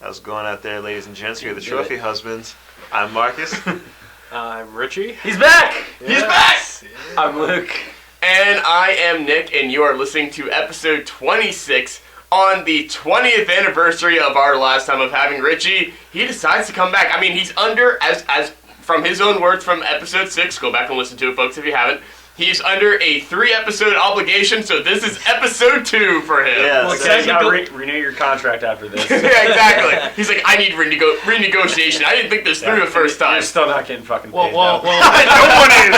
How's it going out there, ladies and gents? You're the trophy husbands. I'm Marcus. I'm Richie. He's back! Yes. He's back! Yeah. I'm Luke. And I am Nick, and you are listening to episode 26 on the 20th anniversary of our last time of having Richie. He decides to come back. I mean, he's under, as from his own words from episode 6, go back and listen to it, folks, if you haven't. He's under a 3-episode obligation, so this is episode 2 for him. Yeah, Well, so you gotta renew your contract after this. Yeah, exactly. He's like, I need renegotiation. I didn't think this through the first time. You're still not getting fucking paid. no one is.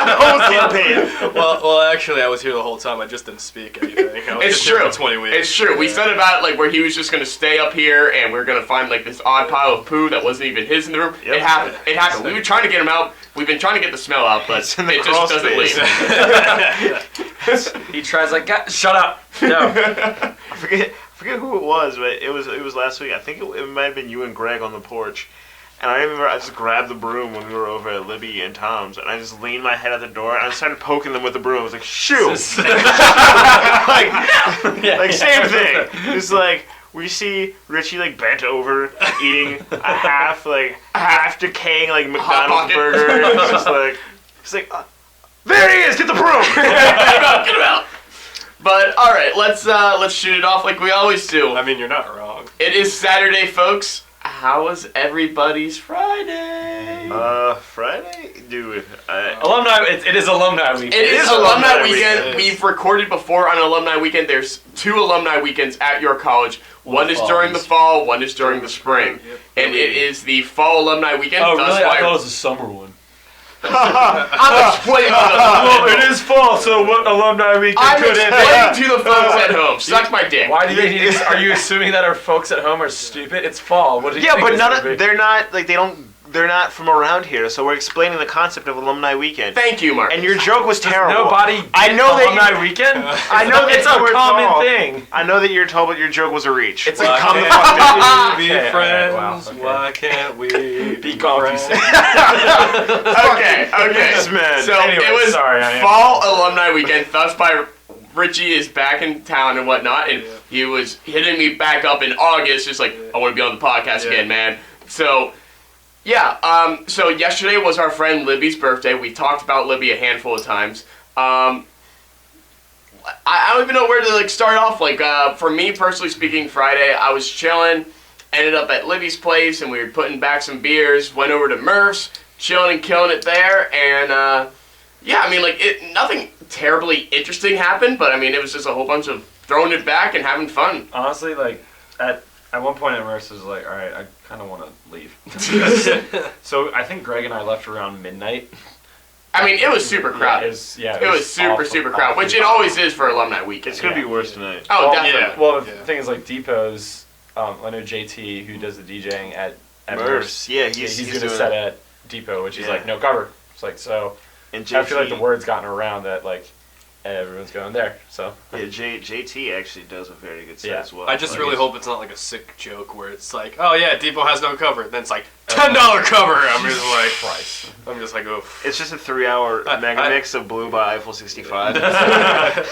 No one's getting paid. Well, actually, I was here the whole time. I just didn't speak anything. I was It's just here true. for 20 weeks. It's true. We said about it, where he was just going to stay up here and we are going to find this odd pile of poo that wasn't even his in the room. Yep. It happened. It happened. We were trying to get him out. We've been trying to get the smell out, but It's in the it crawl just doesn't space. leave. He tries shut up. No. I forget who it was, but it was last week. I think it might have been you and Greg on the porch. And I remember I just grabbed the broom when we were over at Libby and Tom's, and I just leaned my head out the door, and I started poking them with the broom. I was like, shoo! like same thing. It's like, we see Richie, bent over, eating a half decaying, McDonald's burger. It's just he's like, there he is, get the broom! Get him out. But, alright, let's shoot it off like we always do. I mean, you're not wrong. It is Saturday, folks. How was everybody's Friday? Friday? Dude, Alumni, it is alumni weekend. It is alumni weekend. weekend. We've recorded before on alumni weekend. There's 2 alumni weekends at your college. One is during the fall, one is during the spring. Yep. And it is the fall alumni weekend. Oh, thus really? why I thought it was a summer one. I'm explaining Well, it is fall, so what alumni weekend I'm could it explaining to the folks at home. Suck my dick. Why do they need to, are you assuming that our folks at home are stupid? It's fall. What do you yeah, think but it's gonna be? they're not from around here, so we're explaining the concept of alumni weekend. Thank you, Mark. And your joke was terrible. Nobody I get know that alumni weekend? I know that It's you a were common tall. thing. I know that you're tall, but your joke was a reach. It's Why a common can't we be Okay, friends? wow, okay. Why can't we Be gone, you friends? say. Okay. Yes, man. So Anyway, it was sorry, I am. fall alumni weekend. Thus, by Richie is back in town and whatnot, and Yeah. he was hitting me back up in August, just like, I want to be on the podcast again, man. So, yeah. So yesterday was our friend Libby's birthday. We talked about Libby a handful of times. I don't even know where to start off. For me personally speaking, Friday I was chilling. Ended up at Libby's place, and we were putting back some beers. Went over to Murph's, chilling and killing it there, and yeah, I mean, nothing terribly interesting happened, but I mean, it was just a whole bunch of throwing it back and having fun. Honestly, at one point at Merce was like, all right, I kind of want to leave. So I think Greg and I left around midnight. I mean, it was super crowded. It It was super, super crowded, which it always is for alumni weekend. It's gonna be worse tonight. Oh, Well, definitely. yeah. Well, the Yeah. thing is, Depot's, I know JT, who does the DJing at Merce. Yeah, he's he's doing a doing set it. at Depot, which is Yeah. no cover. It's so. And I feel like JT the word's gotten around that everyone's going there. So Yeah, JT actually does a very good set Yeah. as well. I just Like, really it's- a sick joke where it's like, oh yeah, Depot has no cover. Then it's like $10 cover. I'm just like, oh. It's just a 3-hour mega mix of Blue by Eiffel 65.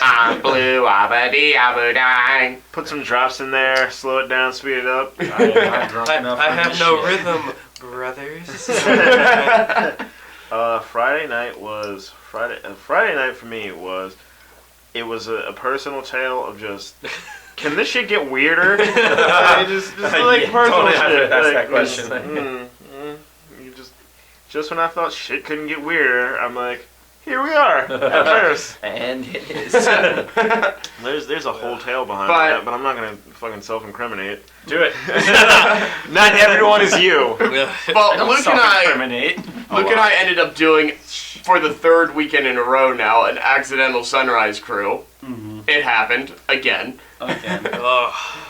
I'm blue, abba-dee-abba-dang. Put some drops in there, slow it down, speed it up. I am not drunk enough I for have this no shit. rhythm, brothers. Friday night was Friday night for me was a personal tale of just, can this shit get weirder? just Yeah, personal totally have shit. to ask that question. You just when I thought shit couldn't get weirder, I'm like, here we are at first. And it is. There's a whole tale behind But- that, but I'm not gonna fucking self-incriminate. Do it. Not everyone is you. Well, Luke and I ended up doing, for the 3rd weekend in a row now, an accidental sunrise crew. Mm-hmm. It happened again. Again.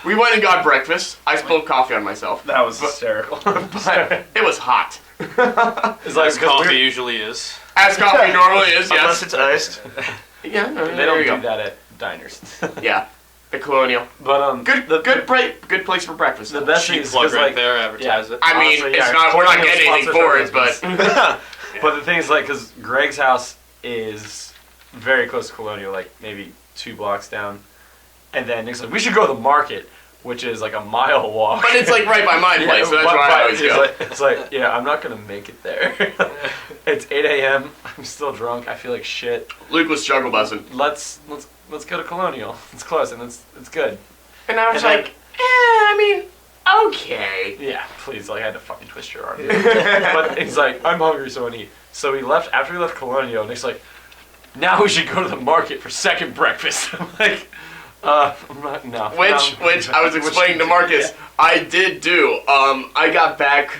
We went and got breakfast. I spilled coffee on myself. That was hysterical. But it was hot. It's As coffee usually is. As coffee normally is, Unless yes. it's iced. Yeah, no, they there don't you do go. that at diners. Yeah, the Colonial. But Good place for breakfast. the best thing Cheap is plug 'cause, right there, advertise it. I mean, honestly, it's yeah, not. We're not Colonial getting anything sponsors for it, our but But the thing is, because Greg's house is very close to Colonial, maybe 2 blocks down. And then Nick's like, we should go to the market. which is like a mile walk. But it's like right by my place, so that's where I always go. It's like, yeah, I'm not gonna make it there. It's 8 a.m. I'm still drunk. I feel like shit. Luke was struggle busing. Let's go to Colonial. It's close and it's good. And I was And like, I mean, okay. Yeah, please, like I had to fucking twist your arm. But he's like, I'm hungry, so I need. So he left after we left Colonial, and he's like, now we should go to the market for second breakfast. I'm like, I'm not, no. Which I was explaining to Marcus, Yeah. I did do. I got back.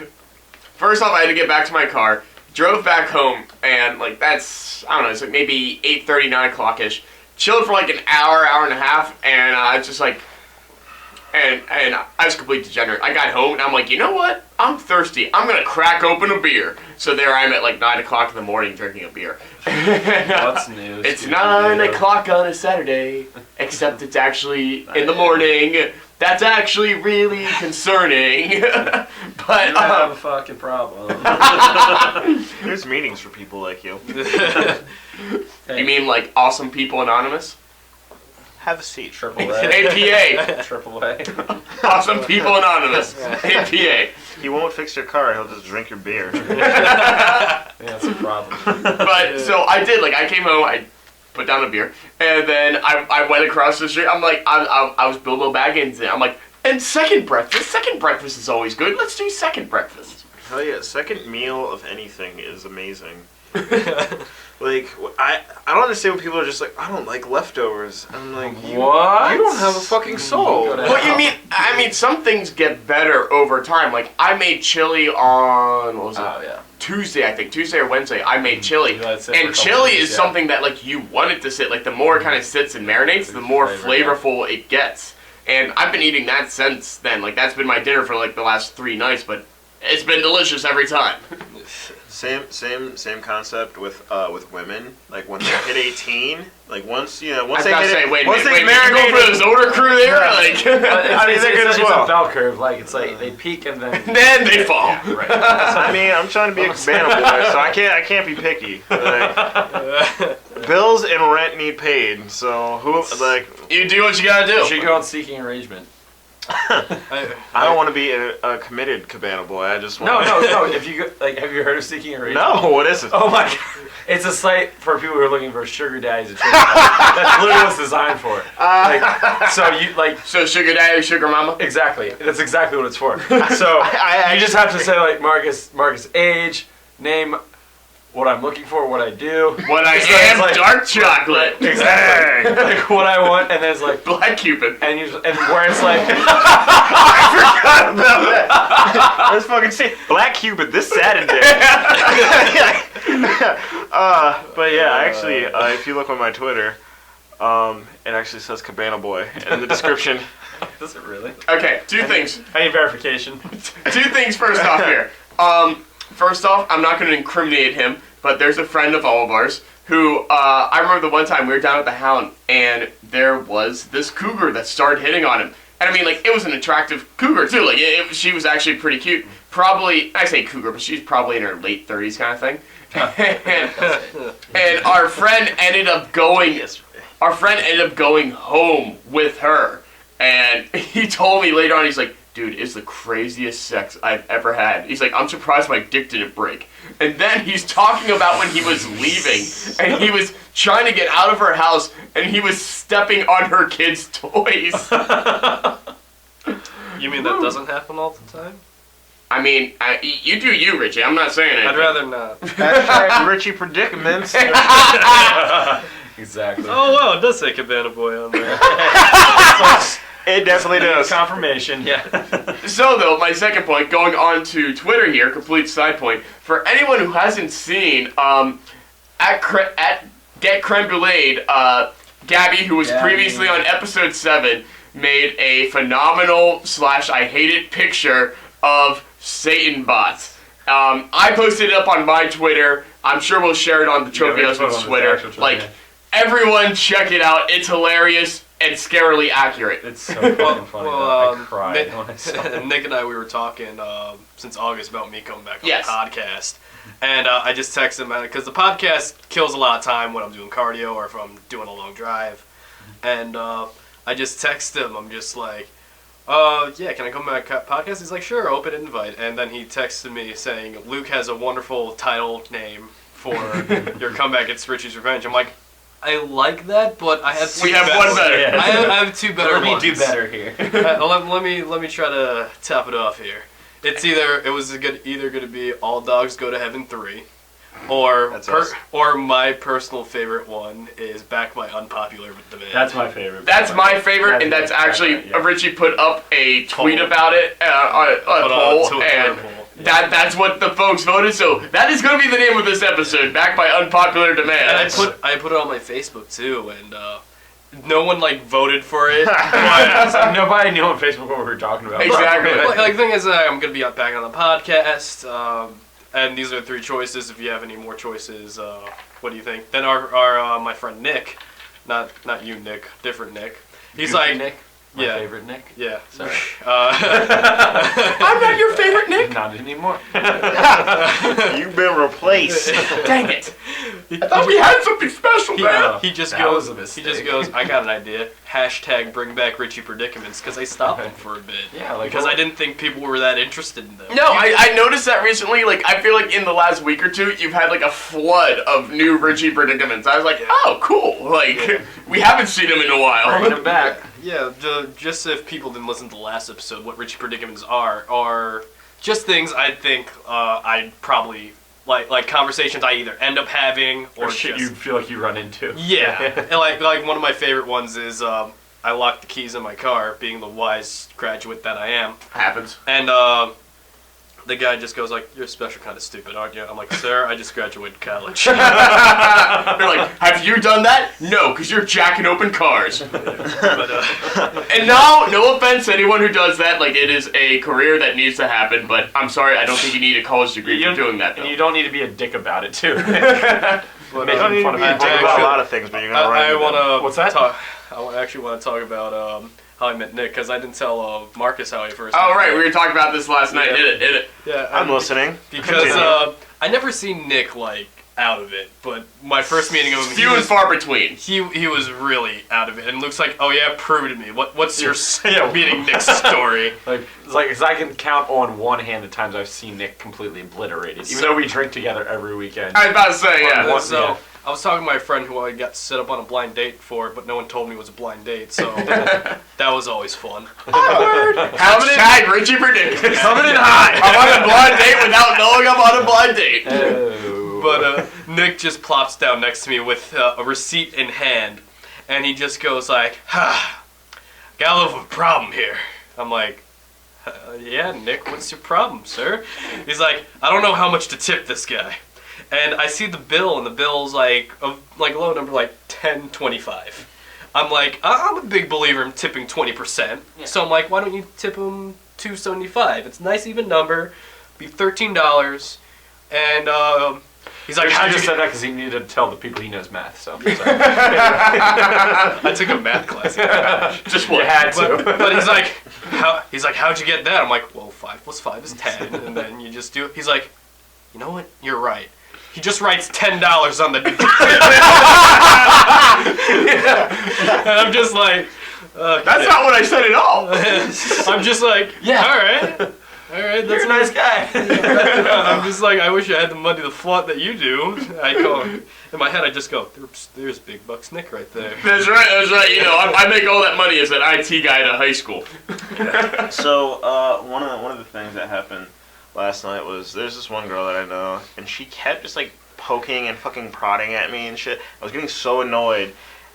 First off, I had to get back to my car. Drove back home, and like that's I don't know. It's like maybe 8:30, 9 o'clock ish. Chilled for like an hour, hour and a half, and I just like. And I was completely degenerate. I got home and I'm like, you know what? I'm thirsty. I'm gonna crack open a beer. So there I am at like 9 o'clock in the morning drinking a beer. What's news? It's 9 o'clock on a Saturday, except it's actually in the morning. That's actually really concerning. But You have a fucking problem. There's meetings for people like you. You mean like Awesome People Anonymous? Have a seat. Triple A. APA. Triple A. Awesome People Anonymous. APA. He won't fix your car. He'll just drink your beer. Yeah, that's a problem. But so I did. Like I came home. I put down a beer, and then I went across the street. I'm like I was Bilbo Baggins. And I'm like, and second breakfast. Second breakfast is always good. Let's do second breakfast. Hell yeah, second meal of anything is amazing. Like, I don't understand when people are just like, I don't like leftovers. I'm like, What? You don't have a fucking soul. Go to What you mean? I mean, some things get better over time. Like I made chili on what was it? Oh yeah. Tuesday, I think Tuesday or Wednesday. I made chili, You let it sit for a and couple chili days, is yeah. something that like you want it to sit. Like the more it kind of sits and marinates, the more Flavor, flavorful it gets. And I've been eating that since then. Like that's been my dinner for like the last 3 nights, but it's been delicious every time. Same concept with women. Like when they hit 18, like once I they was about to hit say, it, wait, once they you go for the Zoder crew there, like, I mean, they're good as It's well. a bell curve. Like it's like they peak and then. then they fall. Yeah, right. I mean, I'm trying to be a cabana boy, so I can't be picky. Like, bills and rent need paid, so who like You do what you gotta You do. should go on Seeking Arrangement. I don't want to be a committed cabana boy. I just want No. If you go, like, have you heard of Seeking Arrangement? No, what is it? Oh my god. It's a site for people who are looking for sugar daddies and sugar daddies. That's literally what it's designed for. So you like So sugar daddy, sugar mama. exactly. That's exactly what it's for. So you just have to say like Marcus age, name, what I'm looking for, what I do. What I It's am, like- dark chocolate. Exactly. Like what I want, and then it's like Black Cupid. and where it's like Let's fucking see Black Cupid this Saturday. But yeah, actually, if you look on my Twitter, it actually says Cabana Boy in the description. does it really? Okay, two things. I need verification. Two things first off here. First off, I'm not going to incriminate him, but there's a friend of all of ours who, I remember the one time we were down at the Hound, and there was this cougar that started hitting on him. And I mean, like, it was an attractive cougar, too. Like, she was actually pretty cute. Probably, I say cougar, but she's probably in her late 30s kind of thing. And our friend ended up going home with her. And he told me later on, he's like, dude, it's the craziest sex I've ever had. He's like, I'm surprised my dick didn't break. And then he's talking about when he was leaving, and he was trying to get out of her house, and he was stepping on her kids' toys. You mean that doesn't happen all the time? I mean, you do you, Richie. I'm not saying anything. I'd rather not. Hashtag Richie predicaments. Exactly. Oh wow, it does say Cabana Boy on there. It definitely does. Confirmation, yeah. So, though, my second point, going on to Twitter here, complete side point, for anyone who hasn't seen, at Get Creme Brulee, Gabby, who was previously on episode 7, made a phenomenal / I hate it picture of Satan bots. I posted it up on my Twitter. I'm sure we'll share it on the Trophy Husband's Twitter. Like, everyone check it out. It's hilarious and scarily accurate. It's so fucking funny. Well, I cried when I saw it. Nick and I, we were talking since August about me coming back on Yes. the podcast. And I just texted him, because the podcast kills a lot of time when I'm doing cardio or if I'm doing a long drive. And I just texted him, I'm just like, Yeah, can I come back podcast? He's like, sure, open invite. And then he texted me saying, Luke has a wonderful title name for your comeback. It's Richie's Revenge. I'm like, I like that, but I have two We have better one better. I have two better Let me ones. do better here. Let me try to top it off here. It's either going to be All Dogs Go to Heaven 3, or That's us. or my personal favorite one is Back My Unpopular Demand. That's my favorite. That's my favorite, and that's actually Richie put up a tweet about it, a poll, and that's what the folks voted. So that is going to be the name of this episode, Back by Unpopular Demand. And I put it on my Facebook too, and no one voted for it. Nobody knew on Facebook what we were talking about. Exactly. The thing is, I'm gonna be back on the podcast, and these are the 3 choices. If you have any more choices, what do you think? Then our my friend Nick, not you Nick, different Nick. He's Goofy like, Nick. My favorite Nick. Yeah. Sorry. I'm not your favorite Nick. Not anymore. You've been replaced. Dang it! I thought we had something special, man. He just That goes. was a mistake. He just goes. I got an idea. # bring back Richie predicaments, because I stopped them for a bit. Yeah, because I didn't think people were that interested in them. No, I noticed that recently. I feel like in the last week or two, you've had a flood of new Richie predicaments. I was like, oh, cool. We haven't seen him in a while. Bringing him back. Yeah, just if people didn't listen to the last episode, what Richie predicaments are just things I think I'd probably like conversations I either end up having Or shit you feel like you run into. Yeah, and like one of my favorite ones is I locked the keys in my car, being the wise graduate that I am, Happens. and the guy just goes like, "You're a special kind of stupid, aren't you?" I'm like, "Sir, I just graduated college." They're like, have you done that? No, because you're jacking open cars. But And no offense to anyone who does that. It is a career that needs to happen, but I'm sorry, I don't think you need a college degree for doing that, though. And you don't need to be a dick about it, too. but, You don't need to be a dick I about a actually- lot of things, but you're gonna run I into want them. to. What's that? I actually want to talk about how I met Nick, because I didn't tell Marcus how I first. Oh, met right, Nick. we were talking about this last night. Yeah. Hit it. Yeah, I'm listening. because Continue. I never seen Nick out of it, but my first meeting of him, Few and far between. he was really out of it, and Luke's like, "Oh yeah, prove it to me. What's your Yeah. meeting Nick's story?" Cause I can count on one hand the times I've seen Nick completely obliterated. Even though we drink together every weekend. I was about to say, yeah. What? So Yeah. I was talking to my friend who I got set up on a blind date for, but no one told me it was a blind date, so that was always fun. Hashtag Richie Predictions. Coming in high. I'm on a blind date without knowing I'm on a blind date. Oh. But Nick just plops down next to me with a receipt in hand, and he just goes like, got a little of a problem here. I'm like, yeah, Nick, what's your problem, sir? He's like, I don't know how much to tip this guy. And I see the bill, and the bill's a low number, $10.25. I'm like, I'm a big believer in tipping 20%. Yeah. So I'm like, why don't you tip him $2.75? It's a nice even number, be $13. And he's like, I how'd just you said that because he needed to tell the people he knows math, so. Sorry. I took a math class. Just You what? had to. But he's like, how'd you get that? I'm like, well, 5 plus 5 is 10, and then you just do it. He's like, you know what? You're right. He just writes $10 on the. And I'm just like, okay. That's not what I said at all. I'm just like, Yeah. all right, that's You're a nice guy. I'm just like, I wish I had the money to flaunt that you do. I go in my head. I just go, there's Big Bucks Nick right there. That's right. I make all that money as an IT guy at a high school. So one of the things that happened last night was there's this one girl that I know, and she kept just poking and fucking prodding at me and shit. I was getting so annoyed,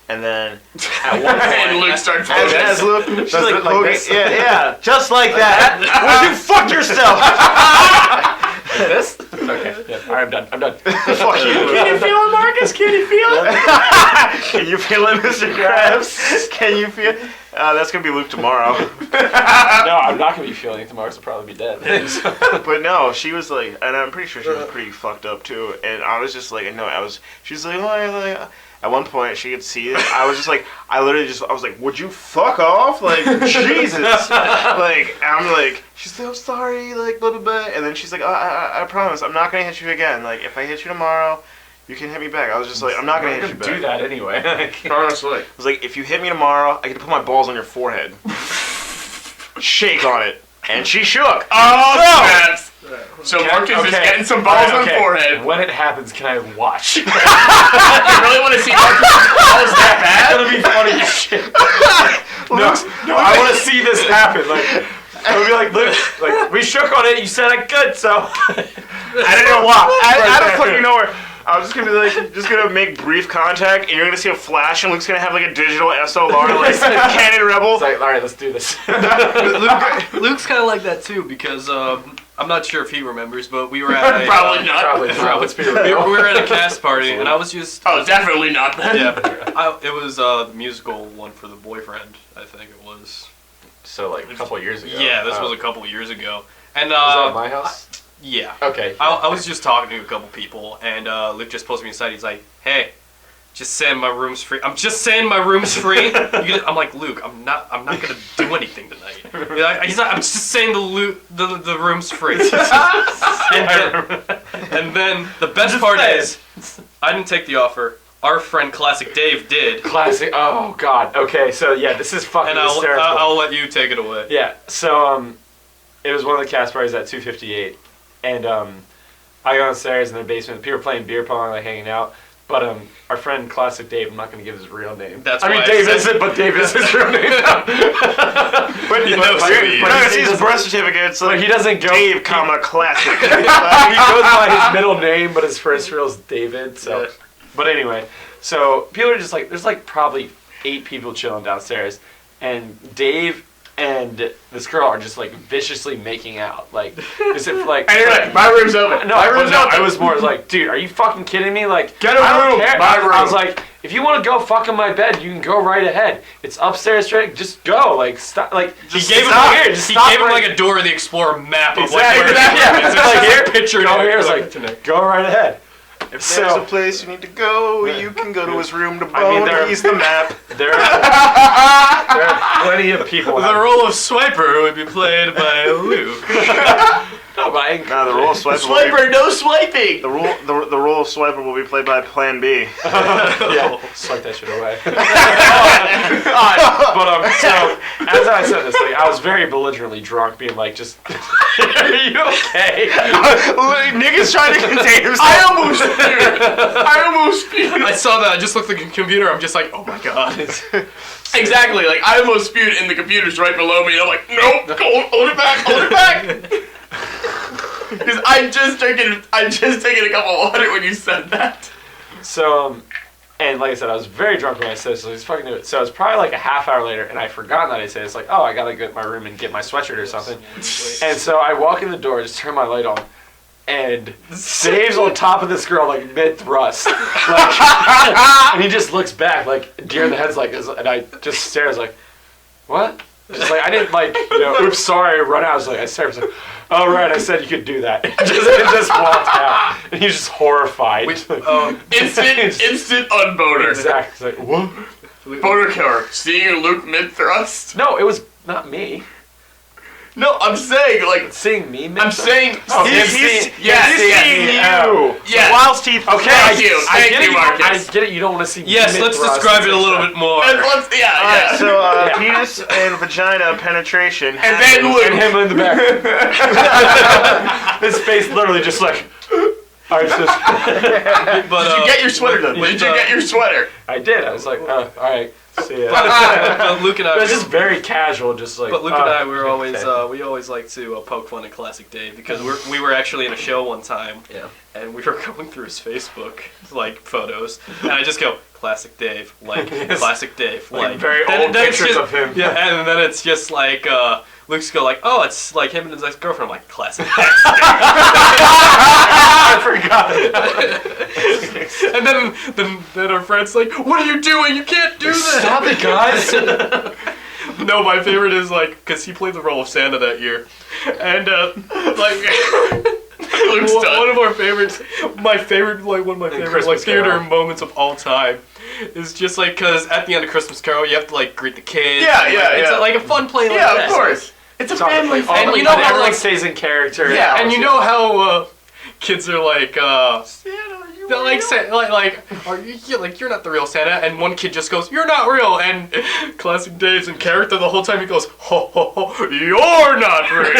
and then at one point, And Luke started as Luke, she's Does it like poking, this? yeah, just like that. Would you fuck yourself? This? Okay. Yeah. All right, I'm done. Fuck you. Can you feel it, Marcus? Can you feel it? Can you feel it, Mr. Krabs? Can you feel? That's gonna be Luke tomorrow. No, I'm not gonna be feeling it tomorrow, so I'll probably be dead. But no, she was like, and I'm pretty sure she was pretty fucked up too. And I was just like, no, she was like, oh, at one point she could see it. I was just like, I was like, would you fuck off? Like, Jesus. I'm like, she's like, I'm sorry, blah, blah, blah. And then she's like, I promise, I'm not gonna hit you again. Like, if I hit you tomorrow, you can hit me back. I was just like, I'm not gonna hit you back. do that anyway. Honestly. I was like, if you hit me tomorrow, I get to put my balls on your forehead. shake on it. And she shook. Oh, snaps. So Marcus is getting some balls on the forehead. When it happens, can I watch? You really want to see Marcus' balls that It's bad? gonna be funny as shit. No, I want to see this happen. Like, I would be like, Luke, like, we shook on it. You said I could, so. I didn't know why. I don't fucking know where. I was just gonna be like, just gonna make brief contact, and you're gonna see a flash, and Luke's gonna have like a digital SLR, like Cannon Rebel. It's like, all right, let's do this. Luke's kind of like that too because I'm not sure if he remembers, but we were at a, Probably not. Probably not. Let's be we real. were at a cast party, and I was just Oh, definitely not then. it was the musical one for the boyfriend. I think it was. So, like, a couple years ago. Yeah, this was a couple of years ago, and Was that at my house? yeah. Okay. I was just talking to a couple people, and Luke just pulls me aside. He's like, "Hey, just saying my room's free. I'm just saying my room's free." I'm like, Luke, I'm not gonna do anything tonight. He's like, I'm just saying the room's free. and then the best part is, I didn't take the offer. Our friend Classic Dave did. Classic. Oh, God. Okay, so, yeah, this is fucking And hysterical. I'll let you take it away. Yeah, so it was one of the cast parties at 258, and I go downstairs in the basement. People were playing beer pong, like hanging out. But our friend Classic Dave, I'm not going to give his real name. That's I mean, why I Dave said- isn't, but Dave is his real name. But You know who he is. no, it's his birth certificate. It's But like he doesn't go. Dave, comma classic. He goes by his middle name, but his first real is David. So, Yeah. But anyway, so people are just like, there's like probably 8 people chilling downstairs, and Dave and this girl are just like viciously making out, like as if like. And you're like, my room's open. No, My room's open. I was more like, dude, are you fucking kidding me? Like, Get a I don't room, care. my room. I was like, if you want to go fuck in my bed, you can go right ahead. It's upstairs, straight. Just go. Like, stop. Like, He just gave him stop like, here. Just he stop gave him right- like a Dora the Explorer map of Exactly. like where Yeah. it's Like, here, picture go here. It's like, go right ahead. If there's So- a place you need to go, you can go to his room to bone. I mean, there- He's the map. There are plenty of people. The role of Swiper would be played by Luke. No, but I, No, the role of swiper. Will be, Swiper, no swiping. the role of swiper will be played by Plan B. yeah, swipe that shit away. But so as I said this, like, I was very belligerently drunk, being like, "Just, are you okay?" Nick is trying to contain himself. I almost spewed. I saw that. I just looked at the computer. I'm just like, oh my god. Exactly. Like I almost spewed, and the computer's right below me. And I'm like, nope, hold it back, hold it back. Because I just taken a cup of water when you said that. So, and like I said, I was very drunk when I said this, so I was fucking do it. So it was probably like a half hour later, and I forgot that I said it's like, oh, I gotta go to my room and get my sweatshirt or something. And so I walk in the door, just turn my light on, and Dave's on top of this girl like mid thrust, like, and he just looks back like deer in the head's like, and I just stares like, what? Just like I didn't like, oops, sorry, run out. I was like, I stared, I was like, oh right, I said you could do that. It just walked out, and he was just horrified. Instant unboner. Exactly. It's like, what? Boner killer. Seeing Luke mid thrust. No, it was not me. No, I'm saying like Seeing me. I'm saying. Oh, He's seeing seeing you. you. Yes. Whilst he Okay, Thank you. I Thank get you, it. Marcus. I get it. You don't want to see. Yes, me let's mid-thrust. describe it a little bit more. And let's, yeah. So penis and vagina penetration. And then Luke. And him in the back. His face literally just like. I was just. But, Did you get your sweater done? Did you get your sweater? I did. I was like, oh, all right. See ya. but Luke and I. It was just very casual, just like. But Luke and I, we were always okay. we always like to poke fun at Classic Dave because we were actually in a show one time, Yeah. and we were going through his Facebook like photos, and I just go Classic Dave, like Yes. Classic Dave, like very Then- old then it's pictures just- of him. Yeah, and then it's just like Luke's go like, oh, it's like him and his ex-girlfriend. I'm like, Classic Dave. I forgot. And then our friend's like, what are you doing? You can't do that. Stop it, guys. No, my favorite is like because he played the role of Santa that year, and like Luke's done. one of our favorites, one of my favorite Christmas like theater Carol. moments of all time is just like because at the end of Christmas Carol you have to like greet the kids. Yeah, and, yeah, like, It's yeah. like a fun play. Like Yeah, that. of course. It's a family All And the- you know how, everyone like- stays in character. Yeah. And you know how kids are like, Santa, are you They're like, are you like you're not the real Santa? And one kid just goes, "You're not real." And classic Dave's in character the whole time. He goes, "Ho ho ho, you're not real."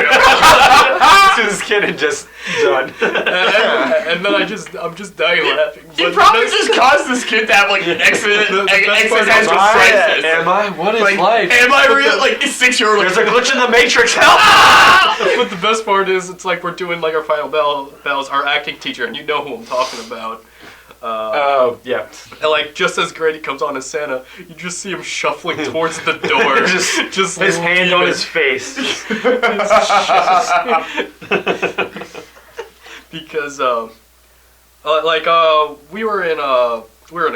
This kid had just done. and then I'm just dying laughing. You probably just caused this kid to have like existential crisis. Am I? What is Like, life? am I real? Like, a 6-year-old. There's a glitch in the Matrix. Help! But the best part is, it's like we're doing like our final bells, our acting teacher, and you know who I'm talking about. Oh, yeah. And like just as Grady comes on as Santa, you just see him shuffling towards the door, just his hand on his face. Because we were in a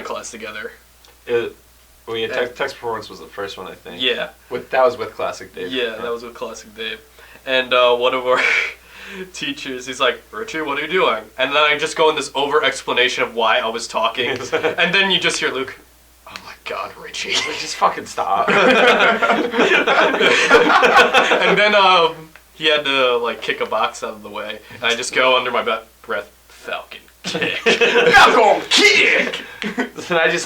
class together. Text performance was the first one, I think. Yeah. That was with Classic Dave. Yeah, that was with Classic Dave. And one of our teachers, he's like, "Richie, what are you doing?" And then I just go in this over explanation of why I was talking. And then you just hear Luke, "Oh my God, Richie." Just fucking stop. And then he had to like kick a box out of the way. And I just go under my breath, "Falcon kick." Falcon kick! And I just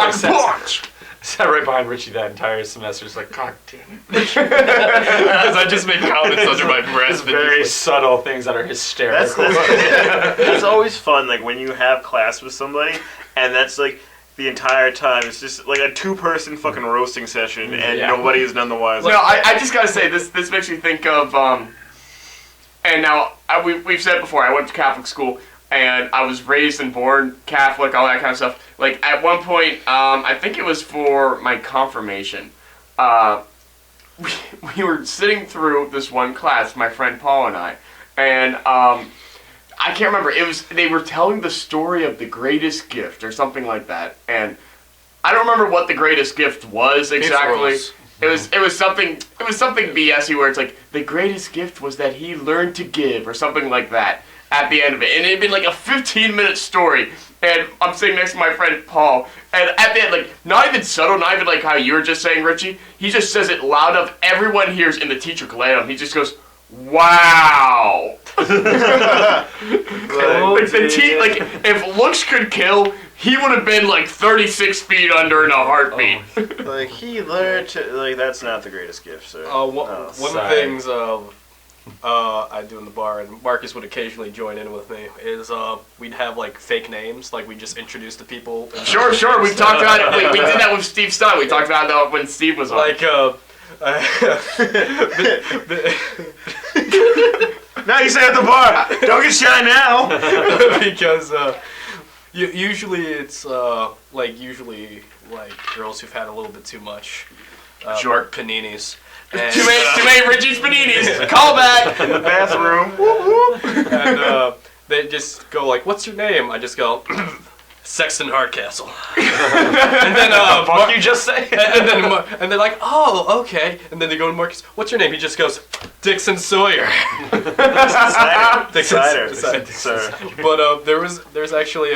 sat right behind Richie that entire semester. It's like, God damn it. Because I just make comments under my breath. It's very subtle things that are hysterical. That's always fun, like when you have class with somebody, and that's like the entire time. It's just like a 2-person fucking roasting session, and nobody is none the wiser. No, I just gotta say, this makes me think of, and now, we've said it before, I went to Catholic school, and I was raised and born Catholic, all that kind of stuff. Like, at one point, I think it was for my confirmation, we were sitting through this one class, my friend Paul and I, and I can't remember, they were telling the story of the greatest gift, or something like that, and I don't remember what the greatest gift was exactly. It was something BS-y where it's like, the greatest gift was that he learned to give, or something like that, at the end of it. And it'd been like a 15-minute story, and I'm sitting next to my friend Paul, and at the end, like, not even subtle, not even like how you were just saying, Richie, he just says it loud enough, everyone hears, and the teacher can land him. He just goes, "Wow." Like, if looks could kill, he would have been like 36 feet under in a heartbeat. Like, he learned to, like, that's not the greatest gift, sir. One of the things I do in the bar, and Marcus would occasionally join in with me, is we'd have like fake names, like we just introduce the people. Sure, we talked about it. We did that with Steve Stein. We talked about that when Steve was on. Like, Now you say at the bar, don't get shy now. Because usually it's like girls who've had a little bit too much paninis. And, too many Richie's paninis. Call back in the bathroom. And they just go like, "What's your name?" I just go, "Sexton Hardcastle." And then fuck you just say? and they're like, "Oh, okay." And then they go to Marcus, "What's your name?" He just goes, "Dixon Sawyer." Cider. But there's actually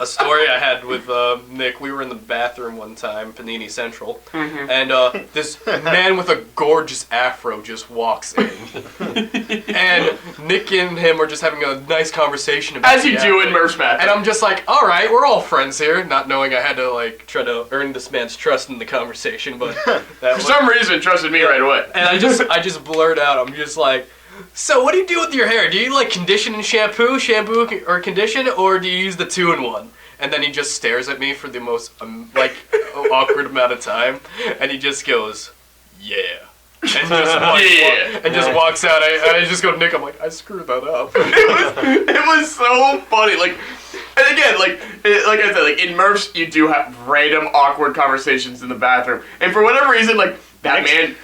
a story I had with Nick. We were in the bathroom one time, Panini Central, and this man with a gorgeous afro just walks in. And Nick and him are just having a nice conversation about as you do in Murph's bathroom. And I'm just like, all right, we're all friends here, not knowing I had to like try to earn this man's trust in the conversation, but for some reason trusted me right away. And I just blurt out, I'm just like, "So what do you do with your hair? Do you like condition and shampoo or condition, or do you use the 2-in-1? And then he just stares at me for the most awkward amount of time, and he just goes, "Yeah," and just walks out. I just go to Nick. I'm like, I screwed that up. It was so funny. Like, and again, like I said, like in Murph's, you do have random awkward conversations in the bathroom, and for whatever reason, like that man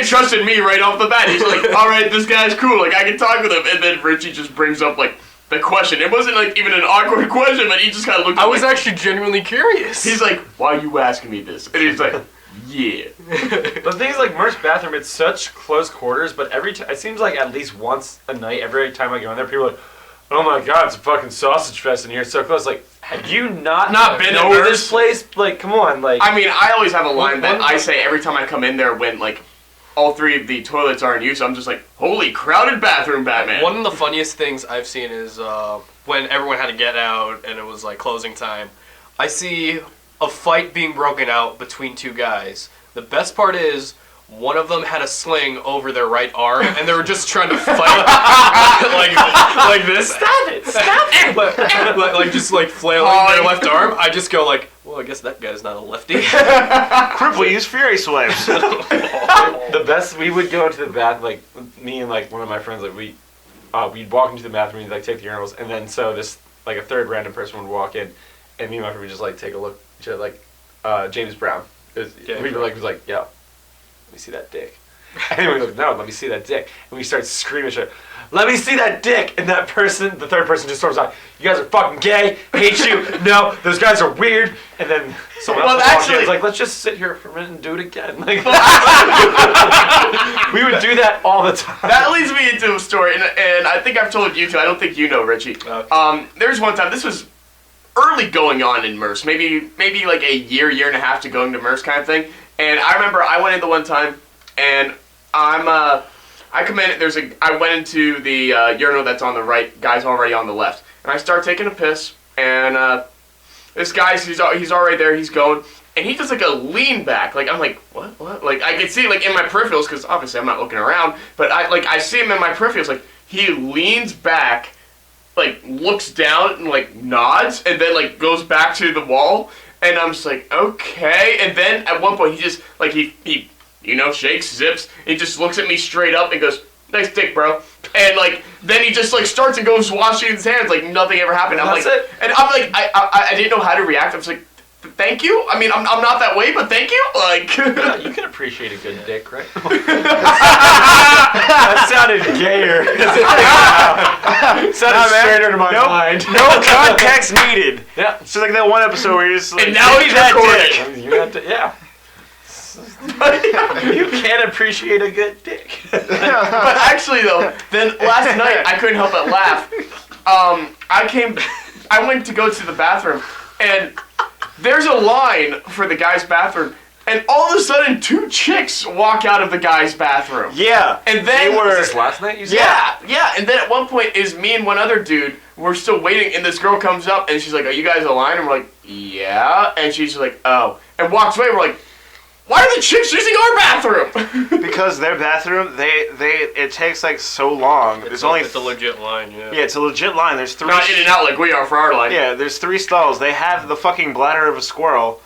trusted me right off the bat. He's like, "All right, this guy's cool. Like I can talk with him." And then Richie just brings up like the question. It wasn't like even an awkward question, but he just kind of looked. I was actually genuinely curious. He's like, "Why are you asking me this?" And he's like, "Yeah." The thing is, like Murph's bathroom, it's such close quarters, but it seems like at least once a night, every time I go in there, people are like, "Oh my God, it's a fucking sausage fest in here. It's so close." Like, have you not been know this place? Like, come on, like. I mean, I always have a line that I say every time I come in there when like all 3 of the toilets are in use. I'm just like, "Holy crowded bathroom, Batman." One of the funniest things I've seen is when everyone had to get out and it was like closing time, I see a fight being broken out between two guys. The best part is one of them had a sling over their right arm, and they were just trying to fight like this. Stop it! Stop it! like just like flailing their left arm. I just go like, well, I guess that guy's not a lefty. Cripple, use Fury Swipes. The best, we would go into the bath, like me and like one of my friends, like we'd walk into the bathroom, we'd like take the urinals, and then so this like a third random person would walk in, and me and my friend would just like take a look to like James Brown. We were like, yo, let me see that dick. And we were like, no, let me see that dick. And we started screaming shit, let me see that dick. And that person, the third person, just storms out, you guys are fucking gay, hate you, no, those guys are weird. And then someone else was like, let's just sit here for a minute and do it again. Like, we would do that all the time. That leads me into a story, and I think I've told you too. I don't think you know, Richie. Okay. There's one time, this was early going on in Merce, maybe like a year and a half to going to Merce kind of thing. And I remember I went in the one time, and I come in. I went into the urinal that's on the right. Guy's already on the left, and I start taking a piss. And this guy's he's already there. He's going, and he does like a lean back. Like I'm like what? Like I can see like in my peripherals because obviously I'm not looking around, but I see him in my peripherals. Like he leans back, like looks down and like nods, and then like goes back to the wall. And I'm just like, okay. And then at one point he just like he shakes, zips. He just looks at me straight up and goes, "Nice dick, bro." And like then he just like starts and goes washing his hands like nothing ever happened. I'm like, and I'm like, I didn't know how to react. I was like, thank you. I mean, I'm not that way, but thank you. Like, yeah, you can appreciate a good dick, right? That sounded gayer. It sounded straighter to my mind. No context needed. Yeah. It's just like that one episode where you're just like, and now he's recording. You have to, yeah. You can't appreciate a good dick. But actually, though, then last night I couldn't help but laugh. I went to go to the bathroom, and there's a line for the guy's bathroom, and all of a sudden, two chicks walk out of the guy's bathroom. Yeah. And then Was this last night? You said? Yeah. And then at one point, is me and one other dude. We're still waiting, and this girl comes up, and she's like, "Are you guys aligned?" And we're like, "Yeah." And she's like, "Oh," and walks away. We're like, why are the chicks using our bathroom? Because their bathroom, it takes like so long. It's a legit line, yeah. Yeah, it's a legit line. There's three. Not in and out like we are for our line. Yeah, there's 3 stalls. They have the fucking bladder of a squirrel,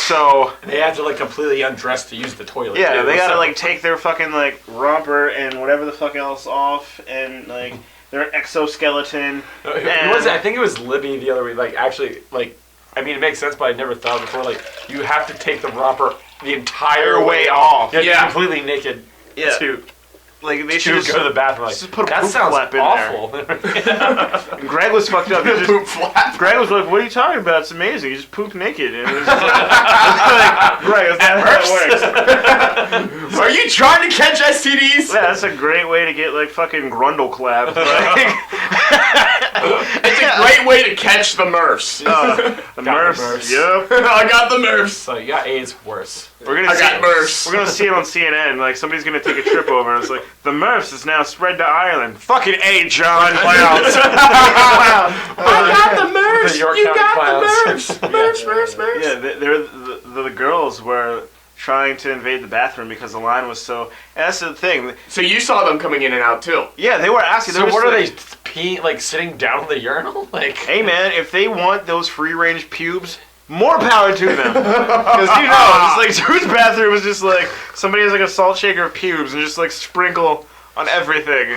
so they have to like completely undress to use the toilet. yeah, too, they gotta like take their fucking like romper and whatever the fuck else off, and like their exoskeleton. I think it was Libby the other week. Like actually, like I mean, it makes sense, but I never thought before. Like you have to take the romper the entire way off. Yeah. Completely naked. Yeah. To Like they should just go to the bathroom. Like, just put a that poop sounds flap in awful. there. And Greg was fucked up. He just, Poop flap. Greg was like, "What are you talking about? It's amazing. You just poop naked." And it was just like, Greg, that's not how it works. Are you trying to catch STDs? Yeah, that's a great way to get like fucking grundle clapped. Like, It's a great way to catch the MRFs. the MRFs. MRFs. Yep. I got the MRFs. So you got AIDS worse. We're gonna I see got MRFs. We're gonna see it on CNN. Like somebody's gonna take a trip over, and it's like the MRFs is now spread to Ireland. Fucking A, John Clowns. I got the MRFs. The York You County got Clowns. the MRFs. Yeah, the girls were trying to invade the bathroom because the line was so. And that's the thing. So you saw them coming in and out too. Yeah, they were asking. So was what are like, they peeing, like sitting down in the urinal? Like, Hey man, if they want those free-range pubes, more power to them. Because you know, just like whose bathroom is just like somebody has like a salt shaker of pubes and just like sprinkle on everything.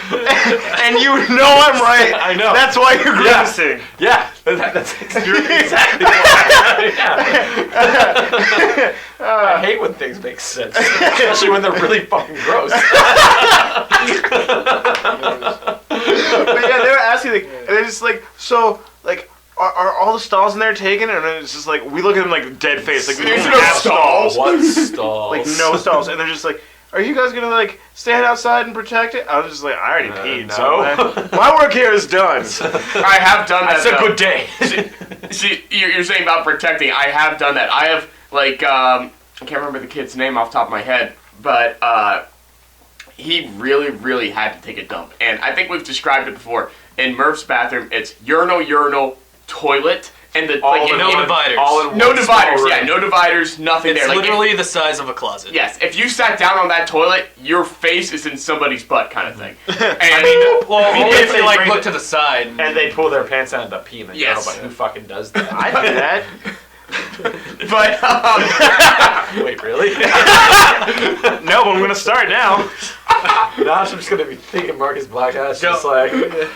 And you know I'm right. I know. That's why you're grimacing. yeah, that's exactly why. Yeah. I hate when things make sense, especially when they're really fucking gross. But yeah, they were asking, like, and they're just like, so, like, are all the stalls in there taken? And it's just like, we look at them like dead face, like, we There's don't no have stalls. What stalls? Like, no stalls. And they're just like, are you guys gonna, like, stand outside and protect it? I was just like, I already peed, no. so my work here is done. I have done that. That's a good day. See, you're saying about protecting. I have done that. I have, like, I can't remember the kid's name off the top of my head, but he really, really had to take a dump. And I think we've described it before. In Murph's bathroom, it's urinal, toilet, and the no dividers. All in no one dividers. small Yeah, room. no dividers. Nothing It's there. Like, literally the size of a closet. yes, if you sat down on that toilet, your face is in somebody's butt, kind of thing. And Only if they you like bring look it- to the side. And they pull their pants down to pee, and they Yes. go, but who fucking does that? I do that. but Wait, really? No, but I'm gonna start now. Now I'm just gonna be thinking Marcus Blackass just Go. like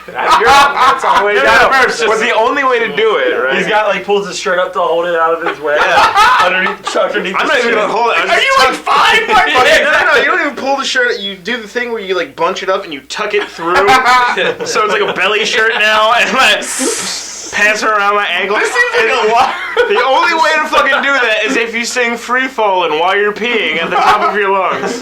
that's all the way No, down. no, What's the only way to do it, right? He's got like pulls his shirt up to hold it out of his way. Underneath I'm not even gonna hold it. are you like 5? No, you don't even pull the shirt. You do the thing where you like bunch it up and you tuck it through, so it's like a belly shirt now, and like pants are around my ankle. This seems like a lot. The only way to fucking do that is if you sing "Free Fallin'" while you're peeing at the top of your lungs.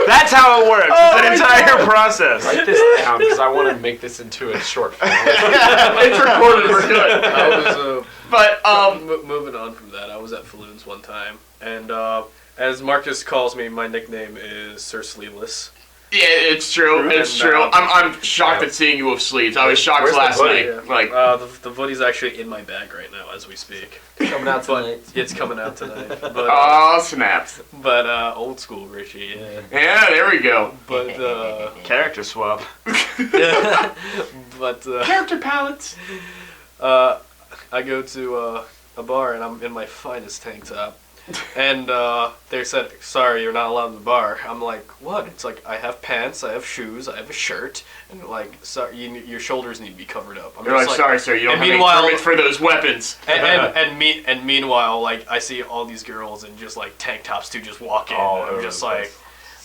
That's how it works. It's an entire process. Write this down because I want to make this into a short film. It's recorded. We're good. I was But moving on from that. I was at Falloons one time, and as Marcus calls me, my nickname is Sir Sleeveless. yeah, it's true. It's And, true. I'm shocked at seeing you with sleeves. I was shocked Where's the last hoodie? night. Like, The hoodie's actually in my bag right now as we speak. Coming out tonight. It's coming out tonight. But oh snaps! old school Richie. Yeah. Yeah, there we go. But Character swap. but Character palettes. I go to a bar and I'm in my finest tank top. And they said, sorry, you're not allowed in the bar. I'm like, what? It's like, I have pants, I have shoes, I have a shirt, and like, sorry, your shoulders need to be covered up. I'm You're like, sorry, sir, you don't and have any meanwhile- permits for those weapons. And meanwhile, like, I see all these girls in just like tank tops too just walk in. All and over I'm just the like, place.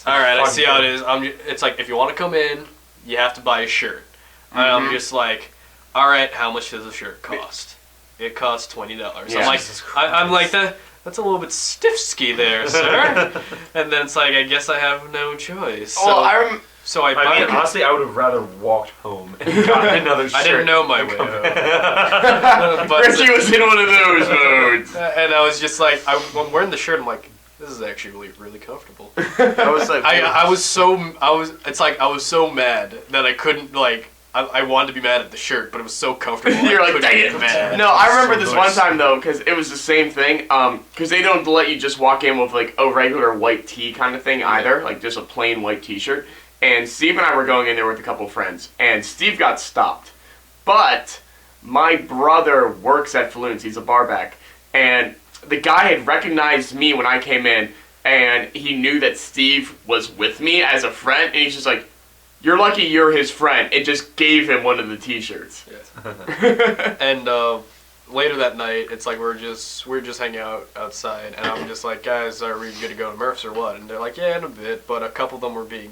all right, I Fucking see how it good. is. It's like, if you want to come in, you have to buy a shirt. And I'm just like, all right, how much does a shirt cost? It costs $20. Yeah. I'm like, Jesus I'm like that's a little bit stiff-ski there, sir. And then it's like, I guess I have no choice. So, Well, so I buy I mean, it. honestly, I would have rather walked home and gotten another shirt. I didn't know my way home. But, Richie was in one of those modes. and I was just like, I'm wearing the shirt. I'm like, this is actually really, really comfortable. I was like, I was so mad that I couldn't like. I wanted to be mad at the shirt, but it was so comfortable. You're I like, couldn't dang get it. mad. No, I remember So this nice. one time though, because it was the same thing. Because they don't let you just walk in with like a regular white tee kind of thing either, like just a plain white T-shirt. And Steve and I were going in there with a couple friends, and Steve got stopped. But my brother works at Falloons. He's a barback, and the guy had recognized me when I came in, and he knew that Steve was with me as a friend, and he's just like, "You're lucky you're his friend," and just gave him one of the T-shirts. And later that night, it's like we're just hanging out outside, and I'm just like, guys, are we good to go to Murph's or what? And they're like, yeah, in a bit. But a couple of them were being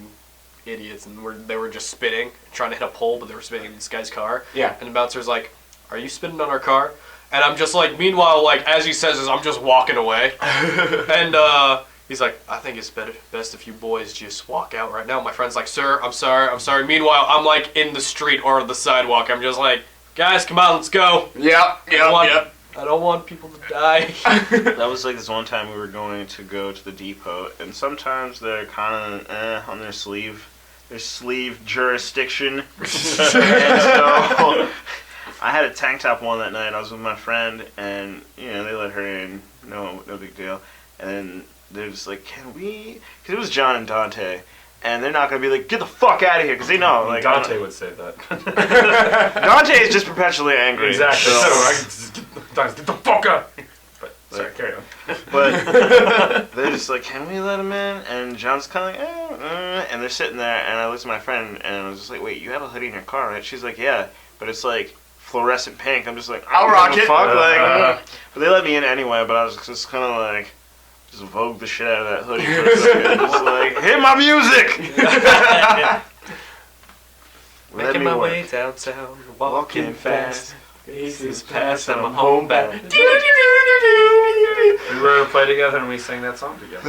idiots, and they were just spitting, trying to hit a pole, but they were spitting in this guy's car. Yeah. And the bouncer's like, are you spitting on our car? And I'm just like, meanwhile, like as he says this, I'm just walking away, and he's like, I think it's best if you boys just walk out right now. My friend's like, sir, I'm sorry. Meanwhile, I'm like in the street or the sidewalk. I'm just like, guys, come on, let's go. Yep. I don't want people to die. that was like this one time we were going to go to the depot, and sometimes they're kind of on their sleeve jurisdiction. And so I had a tank top on that night. I was with my friend, and they let her in, no big deal. And then they're just like, can we? Because it was John and Dante, and they're not gonna be like, get the fuck out of here, because they know. Like Dante would say that. Dante is just perpetually angry. Exactly. So, So I can just get the fuck out. But sorry, carry on. but they're just like, can we let him in? And John's kind of like, and they're sitting there, and I looked at my friend, and I was just like, wait, you have a hoodie in your car, right? She's like, yeah, but it's like fluorescent pink. I'm just like, I'll rock it. Fuck, but they let me in anyway. But I was just kind of like, just vogue the shit out of that hoodie for a second. Just like, hit my music. Let Making me my work. way downtown, walking Walking fast. fast. Faces past, and I'm homebound. We were play together and we sang that song together.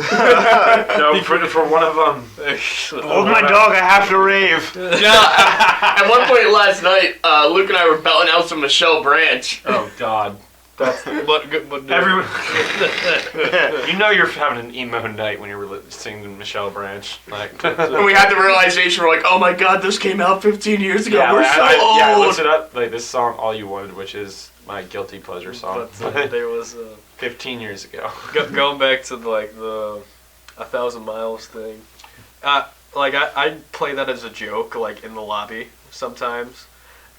No, for one of them. Hold my dog, I have to rave. Yeah. At one point last night, Luke and I were belting out some Michelle Branch. Oh God. But Everyone, you know you're having an emo night when you're singing Michelle Branch. Like, And we had the realization, we're like, oh my god, this came out 15 years ago. We're so old. I looked it up. Like this song, "All You Wanted," which is my guilty pleasure song. But there was 15 years ago. Going back to the 1,000 Miles thing. I play that as a joke, like in the lobby sometimes,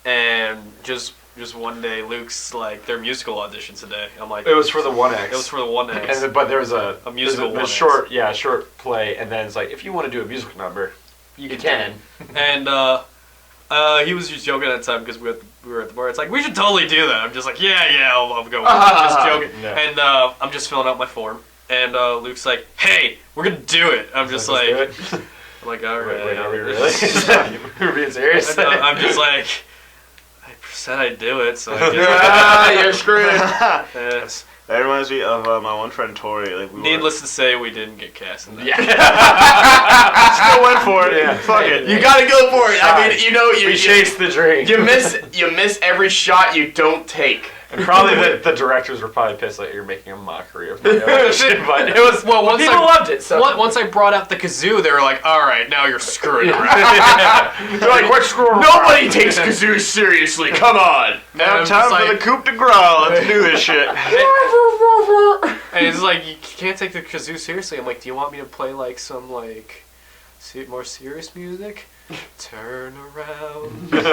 and just one day, Luke's like, their musical audition today. I'm like, It was for the 1X. It was for the 1X. But there was a musical a 1X. short play, and then it's like, if you want to do a musical number, you can. And he was just joking at the time because we were at the bar. It's like, we should totally do that. I'm just like, yeah, I'll go with it. Just joking. Yeah. And I'm just filling out my form. And Luke's like, hey, we're going to do it. I'm just like, I'm like, all right. Wait, are we really? We're being serious? And, I'm just like, I said I'd do it, so I guess. You're screwed. Yes. That reminds me of my one friend Tori. Like, Needless to say, we didn't get cast in that. Still went for it. Yeah. Fuck it. You gotta go for it. I mean, We chased the dream. you miss every shot you don't take. And probably the directors were probably pissed that you're making a mockery of my audition, but it was Once people loved it. So once I brought out the kazoo, they were like, all right, now you're screwing around. You're like, what's screwing? Nobody takes kazoo seriously. Come on. Now I'm time just for like- the coup de grace. Let's do this shit. And it's like, you can't take the kazoo seriously. I'm like, do you want me to play like some more serious music? Turn around. Get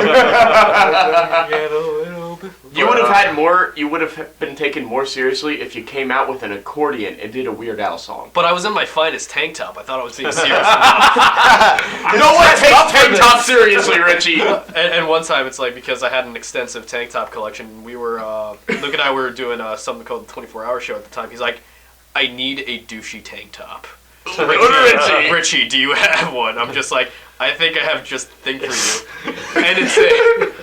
a little bit. You would have had more. You would have been taken more seriously if you came out with an accordion and did a Weird Al song. But I was in my finest tank top. I thought I was being serious. No one takes tank top seriously, Richie. And one time, it's like, because I had an extensive tank top collection. We were Luke and I were doing something called the 24-hour show at the time. He's like, I need a douchey tank top. Richie, do you have one? I'm just like, I think I have just the thing for you.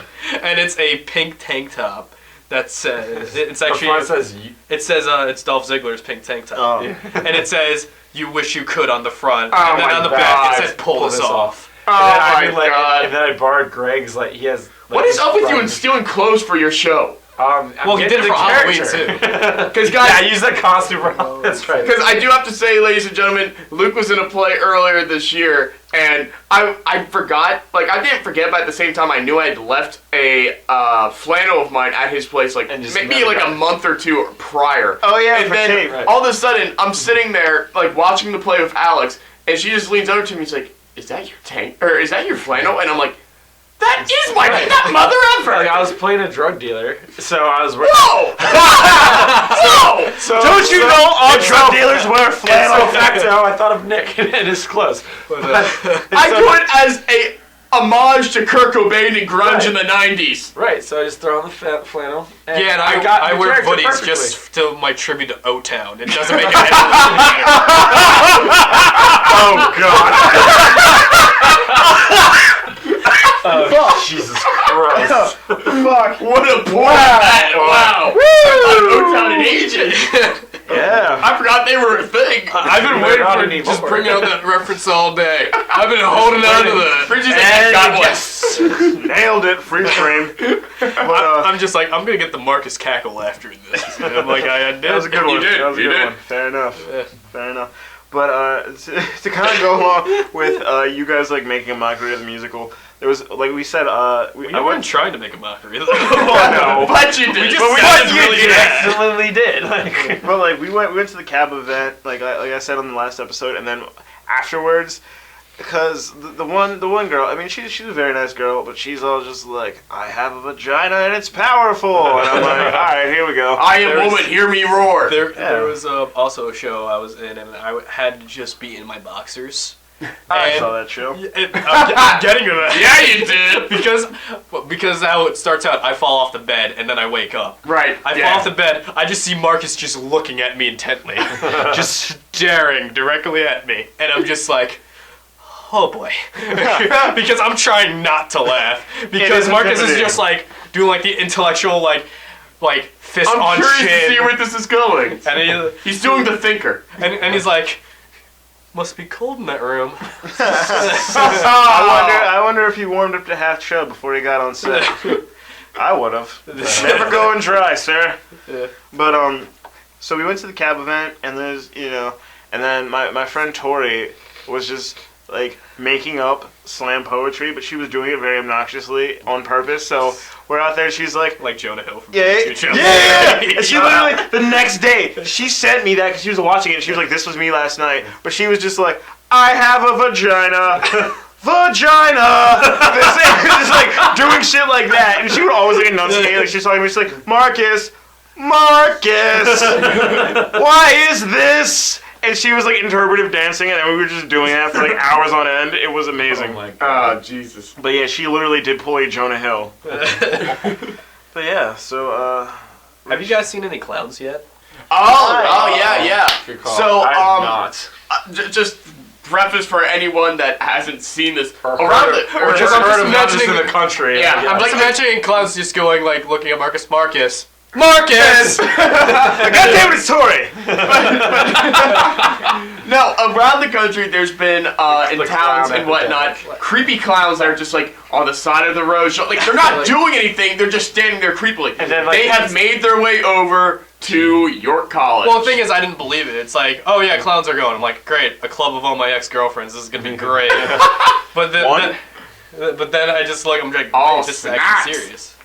And it's a pink tank top that says, it's actually, it says it's Dolph Ziggler's pink tank top. Oh. And it says, you wish you could on the front. Oh And then my on the God. back it says, pull this off. Oh my god. And then I borrowed Greg's, like, he has... Like, What is up with you and stealing clothes for your show? Well, he did it for Halloween, too. Because guys, Yeah, use that costume for That's right. because I do have to say, ladies and gentlemen, Luke was in a play earlier this year, and I forgot, like, I didn't forget, but at the same time, I knew I had left a flannel of mine at his place, like, And just maybe never like got a month or two prior. Oh yeah, And for then tape. Right. all of a sudden, I'm sitting there, like, watching the play with Alex, and she just leans over to me and she's like, is that your tank, or is that your flannel? And I'm like, that is my, that mother effer! Like, I was playing a drug dealer, so I was... Whoa! Whoa! So, Don't you know all drug dealers wear So flannel? facto, I thought of Nick and his clothes. I do it as a homage to Kurt Cobain and grunge in the 90s. Right, so I just throw on the flannel. And Yeah, and I wear hoodies just to my tribute to O-Town. It doesn't make it any better. Oh god. Jesus Christ. Fuck. What a poor hat! Wow! O-Town and Agent! Yeah. I forgot they were a thing. I've been They're not waiting for just anymore. bringing out that reference all day. I've been holding on to that. Richie's like, And God yes. Nailed it. Freeze frame. But, I'm just like, I'm gonna get the Marcus cackle after this. And I'm like, I did. that was a good one. did, That was a you good did. one. Fair enough. Yeah. Fair enough. But to kind of go along with you guys like making a mockery of the musical, there was like we said I wasn't trying to make a mockery. Oh no. But you did. just But we sounded did. really You bad. accidentally did. Like, But like we went to the cab event, like I said on the last episode, and then afterwards, because the one girl, I mean she's a very nice girl, but she's all just like, I have a vagina and it's powerful, and I'm like, all right, here we go. I am woman, hear me roar. There was also a show I was in, and I had to just be in my boxers. I And- saw that show. I'm getting to that. Yeah, you did. because how it starts out, I fall off the bed and then I wake up. Right. I fall off the bed. I just see Marcus just looking at me intently, just staring directly at me, and I'm just like, oh boy, because I'm trying not to laugh because is Marcus is intimidating. just like doing like the intellectual like fist I'm on curious chin, to see where this is going. and He's doing the thinker. and he's like, must be cold in that room. I wonder if he warmed up to half chub before he got on set. I would have. Never go and try, sir. Yeah. But so we went to the cab event, and and then my friend Tori was just like making up slam poetry, but she was doing it very obnoxiously on purpose. So we're out there. She's like Jonah Hill from yeah, Two Shows. yeah. And she literally the next day she sent me that because she was watching it. And she was like, "This was me last night," but she was just like, "I have a vagina." Vagina! Just like doing shit like that. And she would always like enunciate, like she's talking to me, she's like, Marcus, why is this? And she was like interpretive dancing, and we were just doing that for like hours on end. It was amazing. Oh my god. Oh, Jesus. But yeah, she literally did play Jonah Hill. But yeah, so Have you guys seen any clowns yet? Oh, yeah. Good call. So, I have not. just preface for anyone that hasn't seen this. Or around heard, the, or just I'm heard just of not just in imagining- the country. Yeah, I'm just imagining clowns just going like looking at Marcus. God damn it, it's Tori! No, around the country, there's been in The towns clown and whatnot, epidemic. creepy clowns that are just like on the side of the road. Like they're not doing anything; they're just standing there creepily. And then, like, they have made their way over to York College. Well, the thing is, I didn't believe it. It's like, oh yeah, clowns are going. I'm like, great, a club of all my ex-girlfriends. This is gonna be great. But then, I just like, I'm like, Oh, wait, this is actually snaps. serious.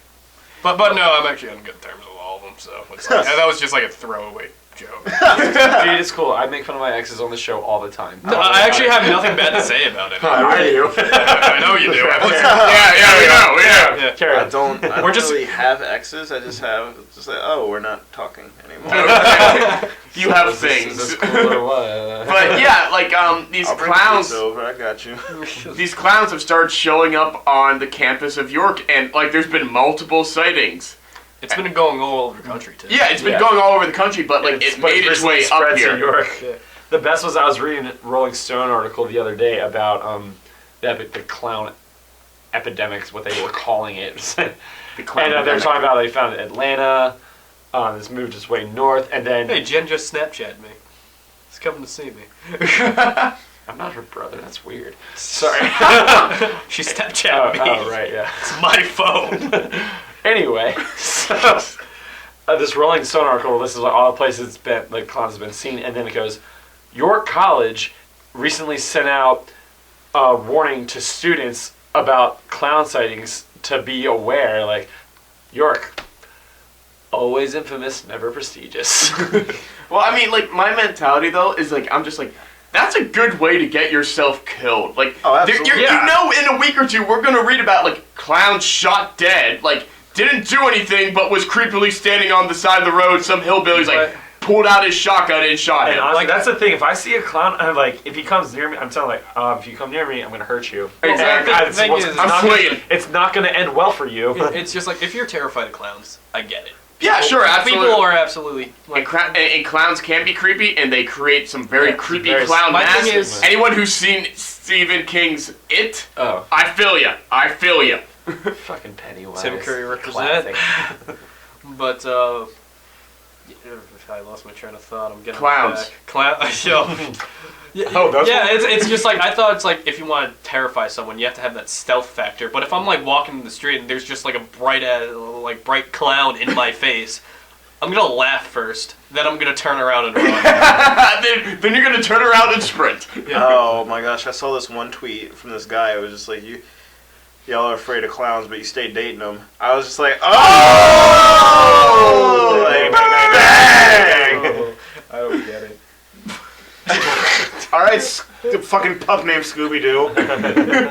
But no, I'm actually on good terms with all of them. So it's like, that was just like a throwaway joke. Dude, it's cool. I make fun of my exes on the show all the time. No, I actually have nothing bad to say about it. I do. I know you do. I've listened- yeah. Yeah. Carry I on. don't We're just- really have exes. I just have like, oh, we're not talking anymore. You have Is things. this cool or what? But yeah, like these I'll bring clowns. the over. I got you. These clowns have started showing up on the campus of York, and like there's been multiple sightings. It's been going all over the country too. Yeah, it's been Yeah. going all over the country, but like it but made its recently way spread up to here. York. Yeah. The best was I was reading a Rolling Stone article the other day about the clown epidemic, is what they were calling it. The clown And they were epidemic. talking about they found it in Atlanta. This moved its way north, and then Hey, Jen just Snapchatted me. He's coming to see me. I'm not her brother. That's weird. Sorry. She Snapchatted me. Oh, right, yeah. It's my phone. Anyway, so this Rolling Stone article, this is like all the places it's been, like clowns have been seen, and then it goes, York College recently sent out a warning to students about clown sightings to be aware, like, York, always infamous, never prestigious. Well, I mean, like my mentality though is like I'm just like. That's a good way to get yourself killed. Like, Oh, absolutely. you know, in a week or two, we're gonna read about like clown shot dead. Like, didn't do anything, but was creepily standing on the side of the road. Some hillbilly's like Right. pulled out his shotgun and shot And him. honestly, Like- that's the thing. If I see a clown, I'm like, if he comes near me, I'm telling like, if you come near me, I'm gonna hurt you. Exactly. And The thing is, it's I'm not swinging. gonna- It's not gonna end well for you. It's just like, if you're terrified of clowns, I get it. Yeah, sure, absolutely. People are absolutely And, like, and clowns can be creepy, and they create some very creepy very- clown my masks. thing is- Anyone who's seen Stephen King's It, Oh, I feel ya. I feel ya. fucking Pennywise. Tim Curry represent. Classic. but I lost my train of thought. I'm getting Clowns. back. Yo. Yeah, Oh, that's yeah. what- It's just like I thought. It's like if you want to terrify someone, you have to have that stealth factor. But if I'm like walking in the street and there's just like a bright clown in my face, I'm gonna laugh first. Then I'm gonna turn around and run. then you're gonna turn around and sprint. Oh my gosh, I saw this one tweet from this guy. It was just like, y'all are afraid of clowns, but you stay dating them. I was just like, oh! Like, bang! I don't get it. Alright, fucking pup named Scooby-Doo.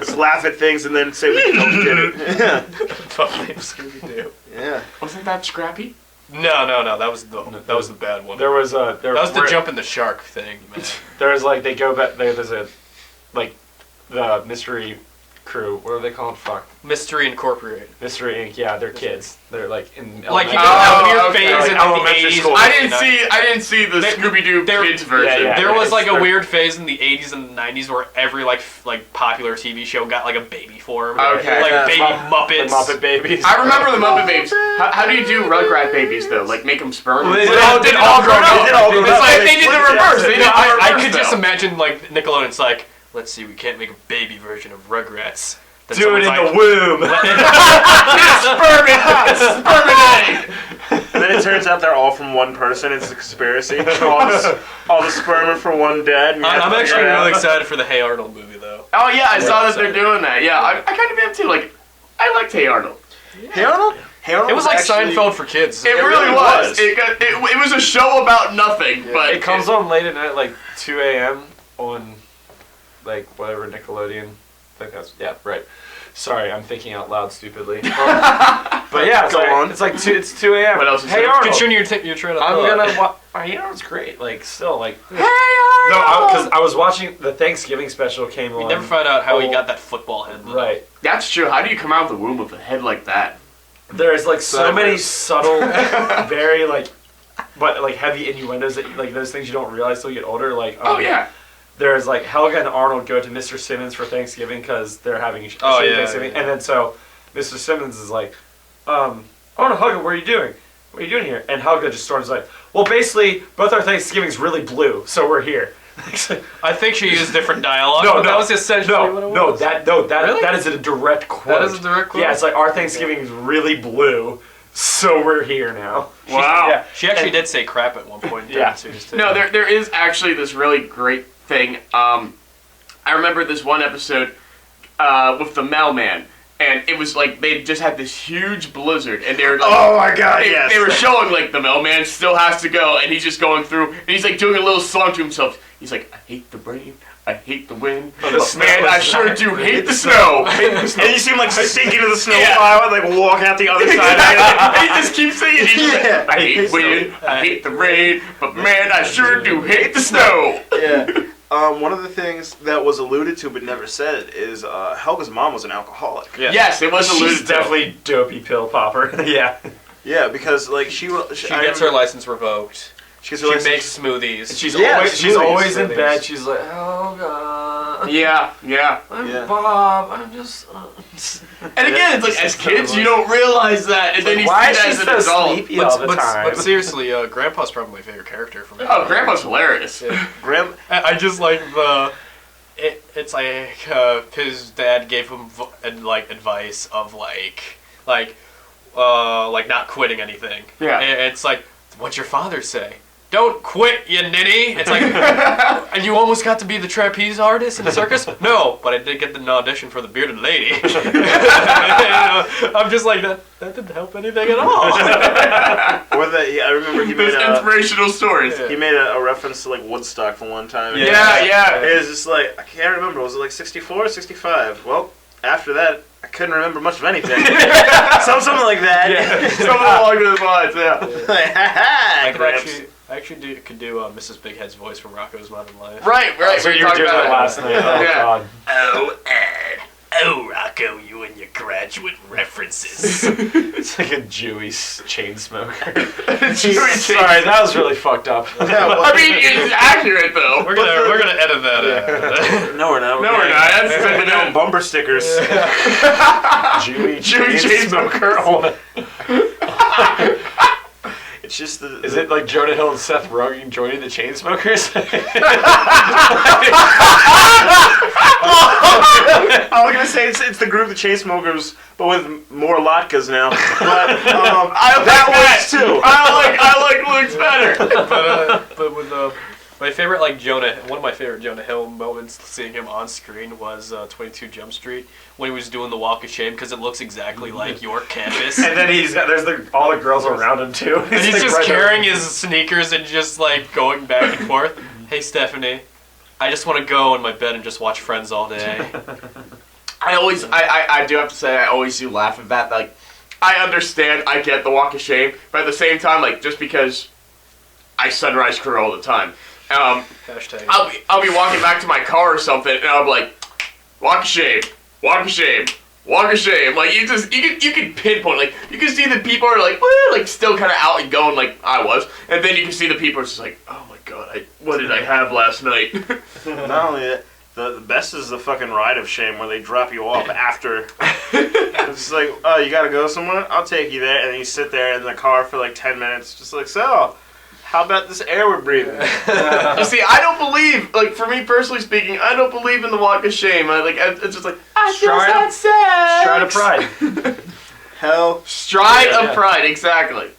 Just laugh at things and then say we don't get it. Fuck name Scooby-Doo. Yeah. Wasn't that Scrappy? No. That was the bad one. There was That was the jump in the shark thing, man. There's like they go back. There's a like the mystery crew. What are they called? Fuck. Mystery Incorporated. Mystery Inc. Yeah, they're kids. They're like in Like you elementary- know how Oh, weird okay. phase Like in the elementary 80s. school. I didn't see the Scooby-Doo there- kids version. Yeah. There was like a They're- weird phase in the 80s and the 90s where every like popular TV show got like a baby form. Okay. Like Yeah, baby The Muppets. Muppet Babies. I remember the Muppet Babies. How do you do Rugrat babies though? Like make them sperm? Well, they did all grown up. They did all grown It's up. like they did the reverse. They did No, the I reverse, could just though. imagine like Nickelodeon's like, let's see, we can't make a baby version of Rugrats. Then Do it someone's in like, the womb. And then it turns out they're all from one person. It's a conspiracy. All the sperm are for one dad. And you have I'm to actually figure it really out. excited for the Hey Arnold movie, though. Oh yeah, I saw that Yeah. they're doing that. Yeah, I kind of am too. Like, I liked Hey Arnold. Hey Arnold? Hey Arnold It was like actually, Seinfeld for kids. It really was. It was a show about nothing, but It comes on late at night, like 2 a.m. on, like, whatever, Nickelodeon. I think that's, yeah, right. Sorry, I'm thinking out loud stupidly. But yeah, it's Go like, on. it's 2 a.m. What else is Hey there? Arnold. Continue your train of I'm thought. gonna you know, it's great. Like, still, like, Hey no, Arnold. because I was watching the Thanksgiving special came on. We never found out how he Oh, got that football head. though. Right. That's true. How do you come out of the womb with a head like that? There's like so Sideways. many subtle, very like, but like heavy innuendos that like those things you don't realize till you get older. Like, Oh yeah. there's like Helga and Arnold go to Mr. Simmons for Thanksgiving because they're having a Oh, shitty yeah, Thanksgiving, yeah. and then so Mr. Simmons is like, Arnold, Helga, what are you doing? What are you doing here? And Helga just storms like, well, basically both our Thanksgivings really blue, so we're here. I think she used different dialogue. No, but no, that was essentially what it was. that Really? that is a direct quote. That is a direct quote? Yeah, it's like our Thanksgiving is really blue, so we're here now. Wow. Yeah. She actually And- did say crap at one point. Yeah. Didn't she? Just No, there is actually this really great thing. I remember this one episode with the mailman, and it was like they just had this huge blizzard, and they were like, Oh my god, yes. they were showing like the mailman still has to go, and he's just going through, and he's like doing a little song to himself. He's like, I hate the rain, I hate the wind, Oh, the but snow man, is I sure not- do hate the snow. And you see him like sink into the snow Yeah. pile and like walk out the other side of and he just keeps singing. He's just Yeah. like, I hate wind, I hate the rain, but man, I sure do hate the snow. it. Yeah. One of the things that was alluded to but never said is Helga's mom was an alcoholic. Yeah. Yes, it was alluded She's to. definitely dopey pill popper. Yeah. Yeah, because like she She gets her license revoked. She gets She her license. makes smoothies. She's Yeah, she's smoothies, always in smoothies. bed. She's like, oh god. Yeah, yeah. I'm Yeah. Bob. I'm just. And again, it's like as kids, you don't realize that, and then you Why is see she that as so an adult. sleepy all the time? But seriously, Grandpa's probably my favorite character from it. Oh, Grandpa's hilarious. Yeah. Graham. I just like the. It's like his dad gave him advice of like not quitting anything. Yeah. And it's like, what's your father say? Don't quit, you ninny. It's like, and you almost got to be the trapeze artist in the circus? No, but I did get the audition for the bearded lady. I'm just like, that didn't help anything at all. Or I remember he made Those inspirational stories. Yeah. he made a reference to like Woodstock for one time. Yeah, yeah. It was just like, I can't remember. Was it like 64 or 65? Well, after that, I couldn't remember much of anything. Something like that. Yeah. Something along those lines, yeah. Like, ha ha, I Gramps. could do Mrs. Big Head's voice from Rocco's Modern Life. Right, right. So we you were talked doing about that last night. Oh Yeah. god. Oh, Rocco, you and your graduate references. It's like a Jewy chain smoker. Jewy Sorry, that was really fucked up. Yeah, well, I mean, it's accurate though. We're gonna edit that out. no, we're not. No, we're not. That's We're doing bumper stickers. Jewy Jewy chain smoker. It's just the. Is it like Jonah Hill and Seth Rogen joining the Chainsmokers? I was gonna say it's the group, the Chainsmokers, but with more latkes now. But that works too. I like Luke's better. but with my favorite one of my favorite Jonah Hill moments seeing him on screen was 22 Jump Street when he was doing the Walk of Shame because it looks exactly like York campus. And then there's all the girls around him too. And he's like just right carrying there. his sneakers and just like going back and forth. Hey Stephanie, I just want to go in my bed and just watch Friends all day. I do have to say, I always do laugh at that. Like, I understand, I get the walk of shame, but at the same time, like, just because I sunrise crew all the time, Hashtag. I'll be walking back to my car or something, and I'll be like, walk of shame, walk of shame, walk of shame. Like, you can pinpoint, like, you can see the people are like, woo, like, still kind of out and going like I was, and then you can see the people are just like, oh my god, what did I have last night? Not only that, the best is the fucking ride of shame where they drop you off after. It's like, oh, you gotta go somewhere? I'll take you there. And then you sit there in the car for like 10 minutes, just like, so, How about this air we're breathing? You see, I don't believe, like, for me personally speaking, I don't believe in the walk of shame. It's just like, I just had sex. Stride of pride. Hell, Stride of pride, exactly.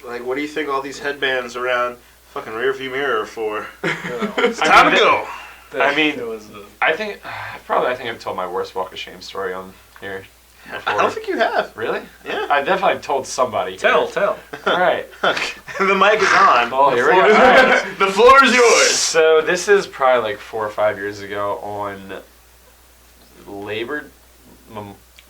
like, what do you think all these headbands around fucking rearview mirror are for? It's I time mean, to go. I mean, it was I think I've told my worst walk of shame story on here. I don't think you have. Really? Yeah. I definitely told somebody. tell. All right. The mic is on. Well, here we go. All right. The floor is yours. So this is probably like 4 or 5 years ago on Labor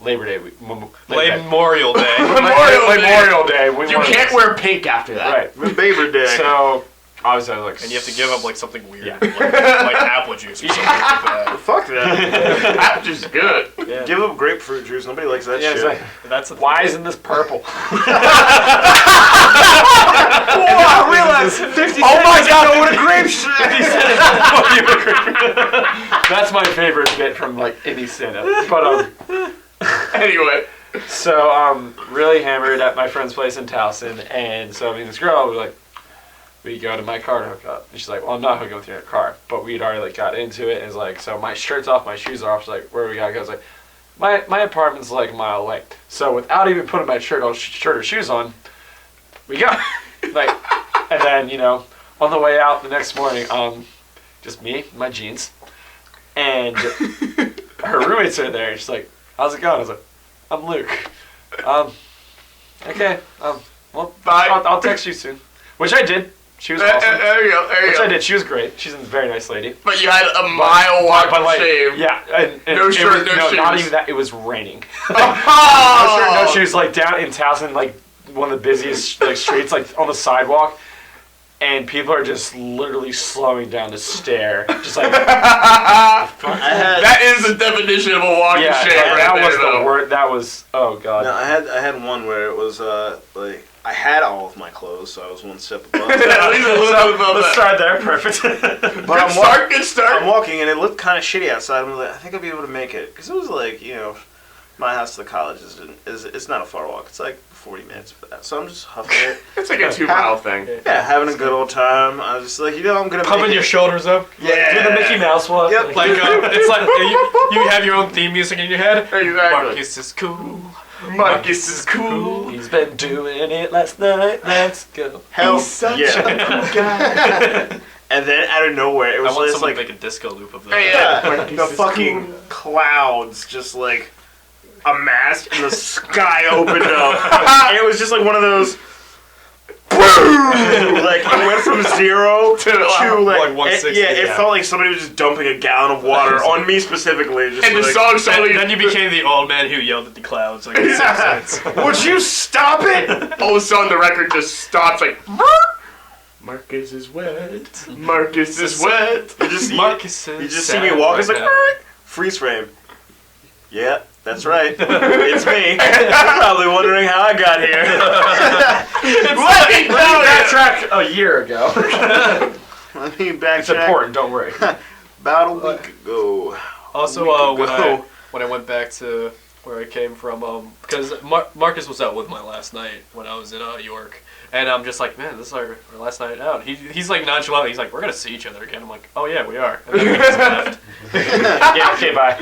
Day. Memorial Day. Memorial Day. You can't wear pink after that. Right. Labor Day. So obviously I was like, And you have to give up like something weird, Yeah. like apple juice or something like that. Fuck that. Apple juice is good. Yeah. Give up grapefruit juice. Nobody likes that yeah, shit. it's like, That's why isn't this purple? I realized 50 Oh my God, what a grape shit. That's my favorite bit from like any stand-up. But Anyway. so really hammered at my friend's place in Towson, and so me and this girl we go to my car to hook up, and she's like, well, I'm not hooking with your car, but we'd already like got into it, and it's like, so my shirt's off, my shoes are off. She's like, where do we gotta go? I was like, my apartment's like a mile away, so without even putting my shirt or shoes on, we go. Like, and then, you know, on the way out the next morning, just me, my jeans, and her roommates are there, and she's like, how's it going? I was like, I'm Luke. Okay, well, Bye. I'll text you soon. Which I did. She was awesome. There you go. Which I did. She was great. She's a very nice lady. But you had a mile walk But of like, shame. yeah, and No it shirt, was, no shoes. not even that. It was raining. Oh! No shirt, no shoes. Like down in Towson, like one of the busiest like streets, like on the sidewalk, and people are just literally slowing down to stare, just like. That is the definition of a walk of Yeah, shame like, right that there, was though. the word. That was oh god. No, I had one where it was like I had all of my clothes, so I was one step above. At least a little bit above Let's that. start there. Perfect. But Good start. I'm walking and it looked kind of shitty outside. I'm like, I think I'll be able to make it because it was like, you know, my house to the college is it's not a far walk. It's like 40 minutes for that. So I'm just huffing it. It's like a 2-mile thing. Yeah, having a good old time. I was just like, you know, I'm gonna pumping make your it. shoulders up. Yeah. Do the Mickey Mouse walk. Yep. Like it's like you have your own theme music in your head. Exactly. Marcus is cool. Marcus is cool. He's been doing it last night. Let's go. Hell, He's such yeah. a cool guy. And then out of nowhere, it I was want just someone like to make a disco loop of that. Hey, the fucking clouds just like amassed and the sky opened up. And it was just like one of those. Like it went from 0 to like 160. it felt like somebody was just dumping a gallon of water on me specifically. Just And the like, song suddenly... Then you became the old man who yelled at the clouds like in 6 minutes. would you stop it? All of a sudden, the record just stops like... Marcus is wet. Marcus is wet. You just Marcus you is just see me walk. It's like freeze frame. Yeah, that's right. It's me. You're probably wondering how I got here. Let me backtrack a year ago. Let me backtrack. It's important. Don't worry. About a week ago. Also, Week ago. when I went back to where I came from, because Marcus was out with my last night when I was in York, and I'm just like, man, this is our last night out. He's like nonchalant. He's like, we're gonna see each other again. I'm like, oh yeah, we are. And then we just left. Yeah. Okay. Bye.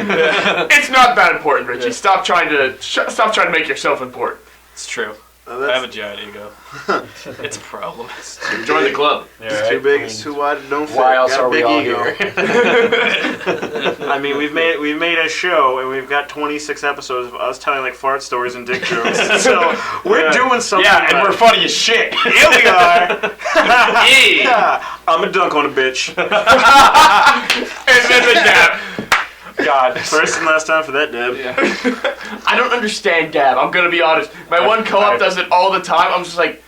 It's not that important, Richie. Stop trying to make yourself important. It's true. I have a giant ego. It's a problem. Join the club. It's too big. It's too wide. Don't fit. Why else Got a are we big all ego. here? I mean, we've made a show and we've got 26 episodes of us telling like fart stories and dick jokes. So we're doing something. Yeah, and right. we're funny as shit. Here we are. Yeah. I'm a dunk on a bitch. And then the dab. God. First and last time for that, Deb. Yeah. I don't understand dab. I'm gonna be honest. My one co-op does it all the time. I'm just like,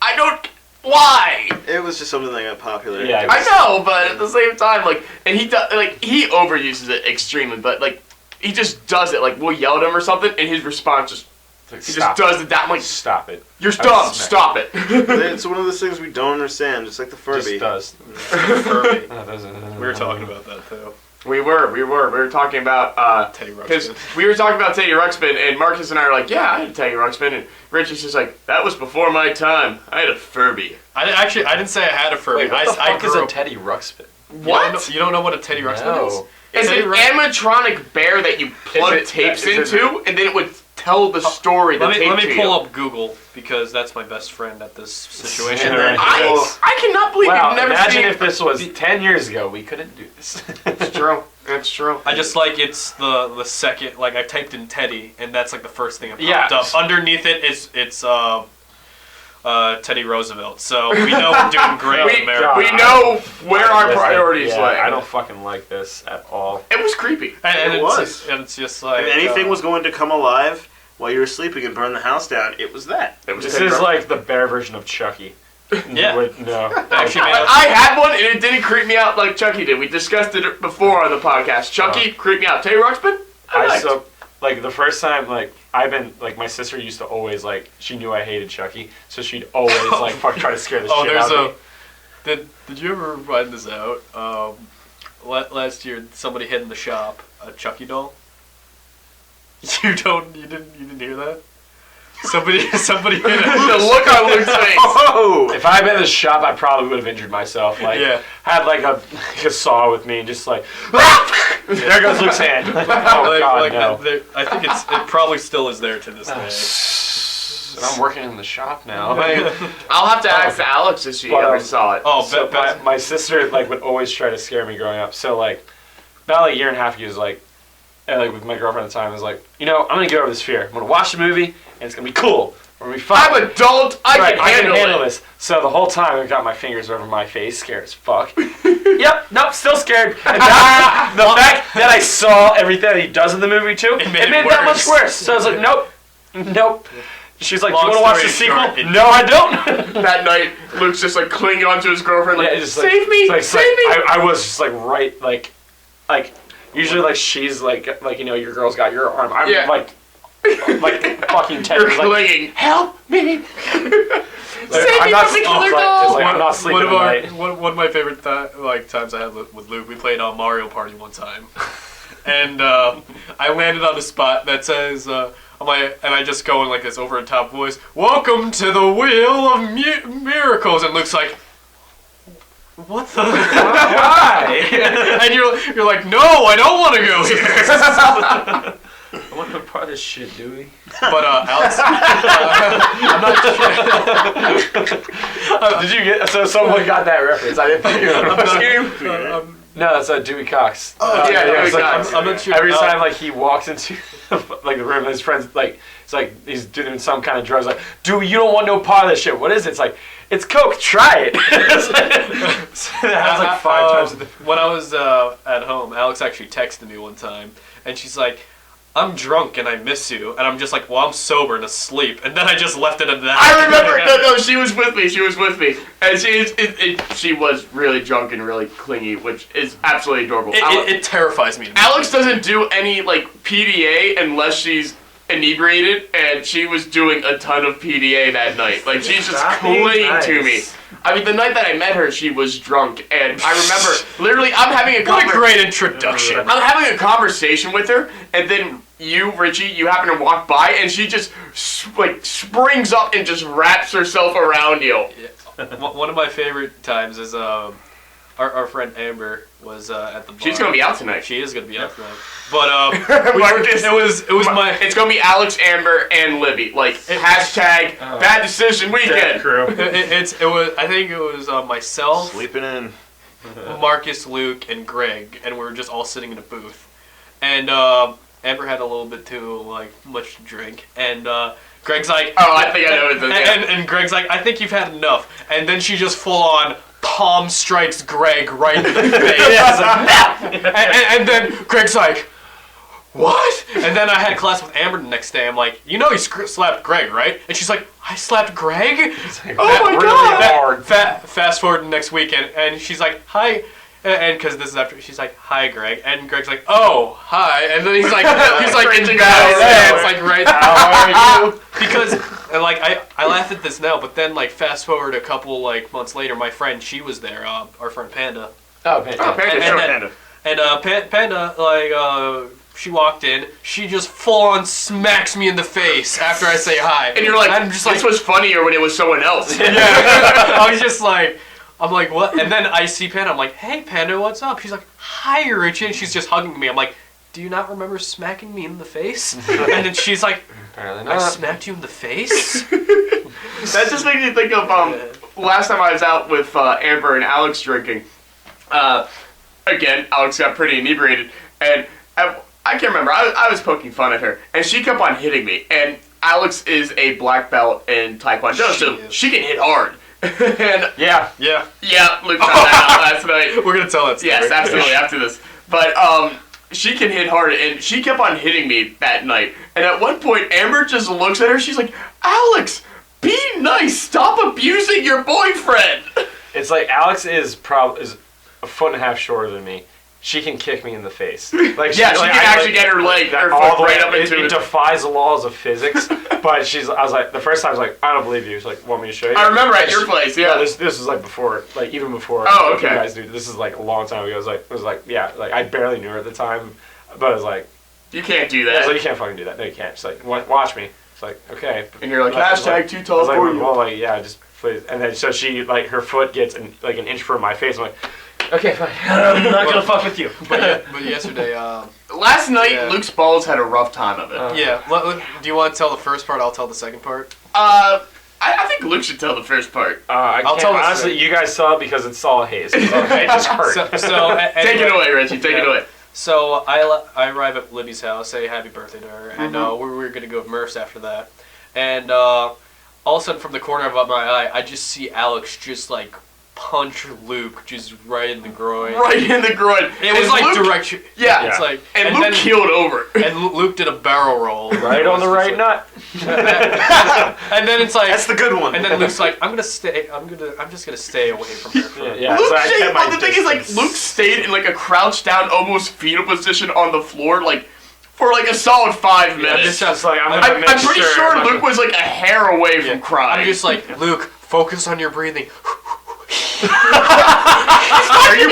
I don't. Why? It was just something that got popular. Yeah, I know, but at the same time, like, and he overuses it extremely, but like, he just does it. Like, we'll yell at him or something, and his response just he just does the dab. I'm like, Stop it. you're dumb. Stop it. It's one of those things we don't understand, just like the Furby. Just does. Furby. Oh, We were talking about that too. We were talking about Teddy because Ruxpin. we were talking about Teddy Ruxpin, and Marcus and I are like, yeah, I had a Teddy Ruxpin, and Richie's just like, that was before my time. I had a Furby. I didn't say I had a Furby. Wait, what the I fuck is grew a up. Teddy Ruxpin? What? You don't know what a Teddy Ruxpin No. is? It's Teddy an Rux- animatronic bear that you plug it- tapes is it- into, and then it would tell the story. Let the me tape to pull you. up Google because that's my best friend at this situation. Yeah, right. I cannot believe Wow, you've never imagine seen if this was 10 years ago. We couldn't do this. It's true. It's true. I just like it's the second I typed in Teddy and that's like the first thing that popped Yeah. up. Underneath it it's Teddy Roosevelt. So we know we're doing great in America. We know where our priorities yeah, lay. I don't fucking like this at all. It was creepy. And It was. It's just like If anything was going to come alive while you were sleeping and burn the house down, it was that. It was This Teddy is Ruxpin. like the bear version of Chucky. Yeah. No. actually made I had one and it didn't creep me out like Chucky did. We discussed it before on the podcast. Chucky creeped me out. Teddy Ruxpin? The first time, I've been, my sister used to always, she knew I hated Chucky, so she'd always, try to scare the shit out of me. Did you ever find this out? Last year somebody hid in the shop a Chucky doll. You didn't hear that? Somebody hid it. The look on Luke's face. Oh! If I had been in the shop, I probably would have injured myself. Yeah. Had, a saw with me and just, there goes Luke's hand. Oh, God, no. I think it probably still is there to this day. And I'm working in the shop now. I'll have to ask Alex if she ever saw it. Oh, So my sister would always try to scare me growing up. So about a year and a half ago, with my girlfriend at the time, I was like, I'm gonna get over this fear. I'm gonna watch the movie and it's gonna be cool. We're gonna be fun. I'm an adult. I can handle it. this. So the whole time I've got my fingers over my face, scared as fuck. Yep, nope, still scared. And now, the fact that I saw everything that he does in the movie too, it made it that much worse. So I was like, nope. She's like, do you want to watch the sequel? No, I don't. That night, Luke's just clinging onto his girlfriend, just, save me, save me. I was just right, usually she's your girl's got your arm. I'm fucking 10 You're years clinging. Help me. Save me not, from the killer doll. I'm not sleeping tonight. One of my favorite times I had with Luke, we played Mario Party one time, and I landed on a spot that says, and I just go in this over the top voice, "Welcome to the Wheel of Miracles," and Luke's like, "What the? Why?" And you're like, "No, I don't want to go here." I want to be part of this shit, Dewey. But Alex, I'm not. Did you get? So someone got that reference. I didn't think you were. No, that's Dewey Cox. Oh yeah, Dewey Cox. I'm not sure. Every time he walks into the room, his friends it's he's doing some kind of drugs. Dewey, you don't want no part of this shit. What is it? It's it's coke. Try it. That was 5 times. When I was at home, Alex actually texted me one time, and she's like, "I'm drunk and I miss you," and I'm just like, "Well, I'm sober and asleep," and then I just left it at that. I remember. No, she was with me, and she was really drunk and really clingy, which is absolutely adorable. It terrifies me. Alex doesn't do any PDA unless she's inebriated, and she was doing a ton of PDA that night. She's just clinging to me. I mean, the night that I met her, she was drunk, and I remember literally I'm having a What a great introduction. I'm having a conversation with her, and then you, Richie, you happen to walk by, and she just springs up and just wraps herself around you. One of my favorite times is our friend Amber was at the bar. She's gonna be out tonight. She is gonna be out tonight. But Marcus, it was my. It's gonna be Alex, Amber, and Libby. Hashtag bad decision weekend. Crew. It was. I think it was myself, Sleeping in. Marcus, Luke, and Greg, and we were just all sitting in a booth. And Amber had a little bit too much to drink, and Greg's like, "Oh, I think I know what this is." And Greg's like, "I think you've had enough," and then she just full on palm strikes Greg right in the face. And then Greg's like, "What?" And then I had class with Amber the next day. I'm like, "You know you slapped Greg, right?" And she's like, "I slapped Greg?" Oh my God. Hard. Fast forward the next weekend, and she's like, "Hi." And because this is after, she's like, "Hi, Greg," and Greg's like, "Oh, hi," and then he's like Cringing embarrassed, out. it's right. How are you? Because I laugh at this now, but then fast forward a couple months later, my friend, she was there, our friend Panda. Oh, Panda. Oh, Panda, And sure. then- Panda. And Panda, like, she walked in. She just full on smacks me in the face after I say hi. And you're like, I'm just this was funnier when it was someone else. yeah. I was just like, I'm like, what? And then I see Panda. I'm like, hey, Panda, what's up? She's like, hi, Richie. And she's just hugging me. I'm like, do you not remember smacking me in the face? And then she's like, Apparently I not. smacked you in the face? That just makes me think of last time I was out with Amber and Alex drinking. Again, Alex got pretty inebriated, and I can't remember. I was poking fun at her, and she kept on hitting me. And Alex is a black belt in Taekwondo, so she can hit hard. And Yeah. Luke found that out last night. We're going to tell that story. Yes, absolutely, after this. But she can hit hard, and she kept on hitting me that night. And at one point, Amber just looks at her, she's like, Alex, be nice, stop abusing your boyfriend. It's like Alex is a foot and a half shorter than me. She can kick me in the face. Like Yeah, she can actually get her leg, her all foot the way right up into it. it. It defies the laws of physics. But I was like, the first time I was like, I don't believe you. She's like, want me to show you? I remember at your place, yeah. No, this was like before, like even before. Oh, okay. You guys do. This is like a long time ago. It was like, yeah, like I barely knew her at the time, but I was like, You can't do I was that. like, you can't fucking do that. No, you can't. She's like, watch me. It's like, okay. And you're like, I was hashtag too I tall was like, for you. well, like, yeah, just please. And then so she like her foot gets an inch from my face. I'm like, okay, fine. I'm not gonna fuck with you. But yesterday, Last night, Yeah. Luke's balls had a rough time of it. yeah. Do you want to tell the first part? I'll tell the second part. I think Luke should tell the first part. I I'll can't, tell this honestly, story. you guys saw it because it's all haze. It just hurt. Take it away, Richie. Take it away. So I arrive at Libby's house, say happy birthday to her, and we're gonna go to Murph's after that, and all of a sudden from the corner of my eye, I just see Alex just like punch Luke just right in the groin. Right in the groin. It was And like Luke, direct. Yeah. It's like And Luke then, keeled over. and Luke did a barrel roll. Right on the right nut. And then it's like That's the good one. And then Luke's like, I'm just gonna stay away from her. For Yeah. Luke so I stayed, kept my but the thing is, like, distance. Luke stayed in like a crouched down, almost fetal position on the floor, like for like a solid 5 minutes. Just like I'm I'm pretty sure Luke was like a hair away from crying. I'm just like, Luke, focus on your breathing. Are you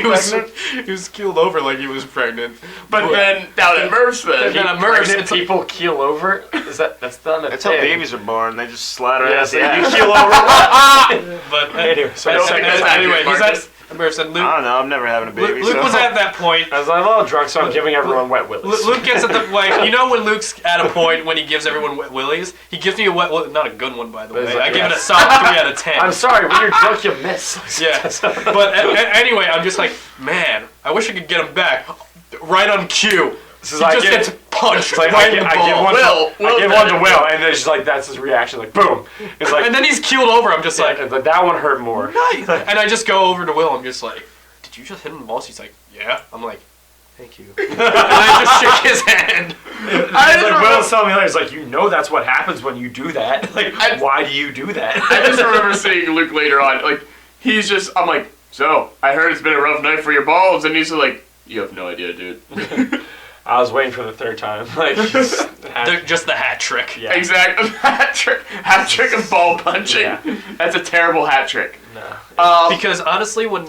pregnant? he was keeled over like he was pregnant. But then down at Murph's, then Then at Murph's, Pregnant it's like, people keel over. That's done. That's how babies are born. They just slide right Yeah, out so the you ass. keel over. but Anyway, so I don't think that's accurate, anyway, he's Marcus. at Murph's and Luke. I don't know. I'm never having a baby. Luke so. was at that point. I was like, a little drunk, so I'm giving everyone wet willies. Luke gets at the like, you know when Luke's at a point when he gives everyone wet willies. He gives me a wet willy, not a good one by the way. But it's like, I give it a yes. solid 3 out of 10. I'm sorry, when you're drunk, you miss. Yeah, but anyway, I'm just like, man, I wish I could get him back. Right on cue. This is He like just get- gets punched It's like right I in the give ball. one Will I give one to Will, and then she's like, that's his reaction, like boom. It's like, And then he's keeled over. I'm just like, but that one hurt more. nice. And I just go over to Will. I'm just like, did you just hit him in the balls? He's like, yeah. I'm like, thank you. And I just shook his hand. It's like Will's telling me later, it's like, you know that's what happens when you do that. Like, why do you do that? I just remember seeing Luke later on, like, he's just, I'm like, so, I heard it's been a rough night for your balls, and he's like, you have no idea, dude. I was waiting for the third time. Like, Just the hat trick. yeah. Exactly. Hat trick of ball punching. Yeah. That's a terrible hat trick. No. Because honestly, when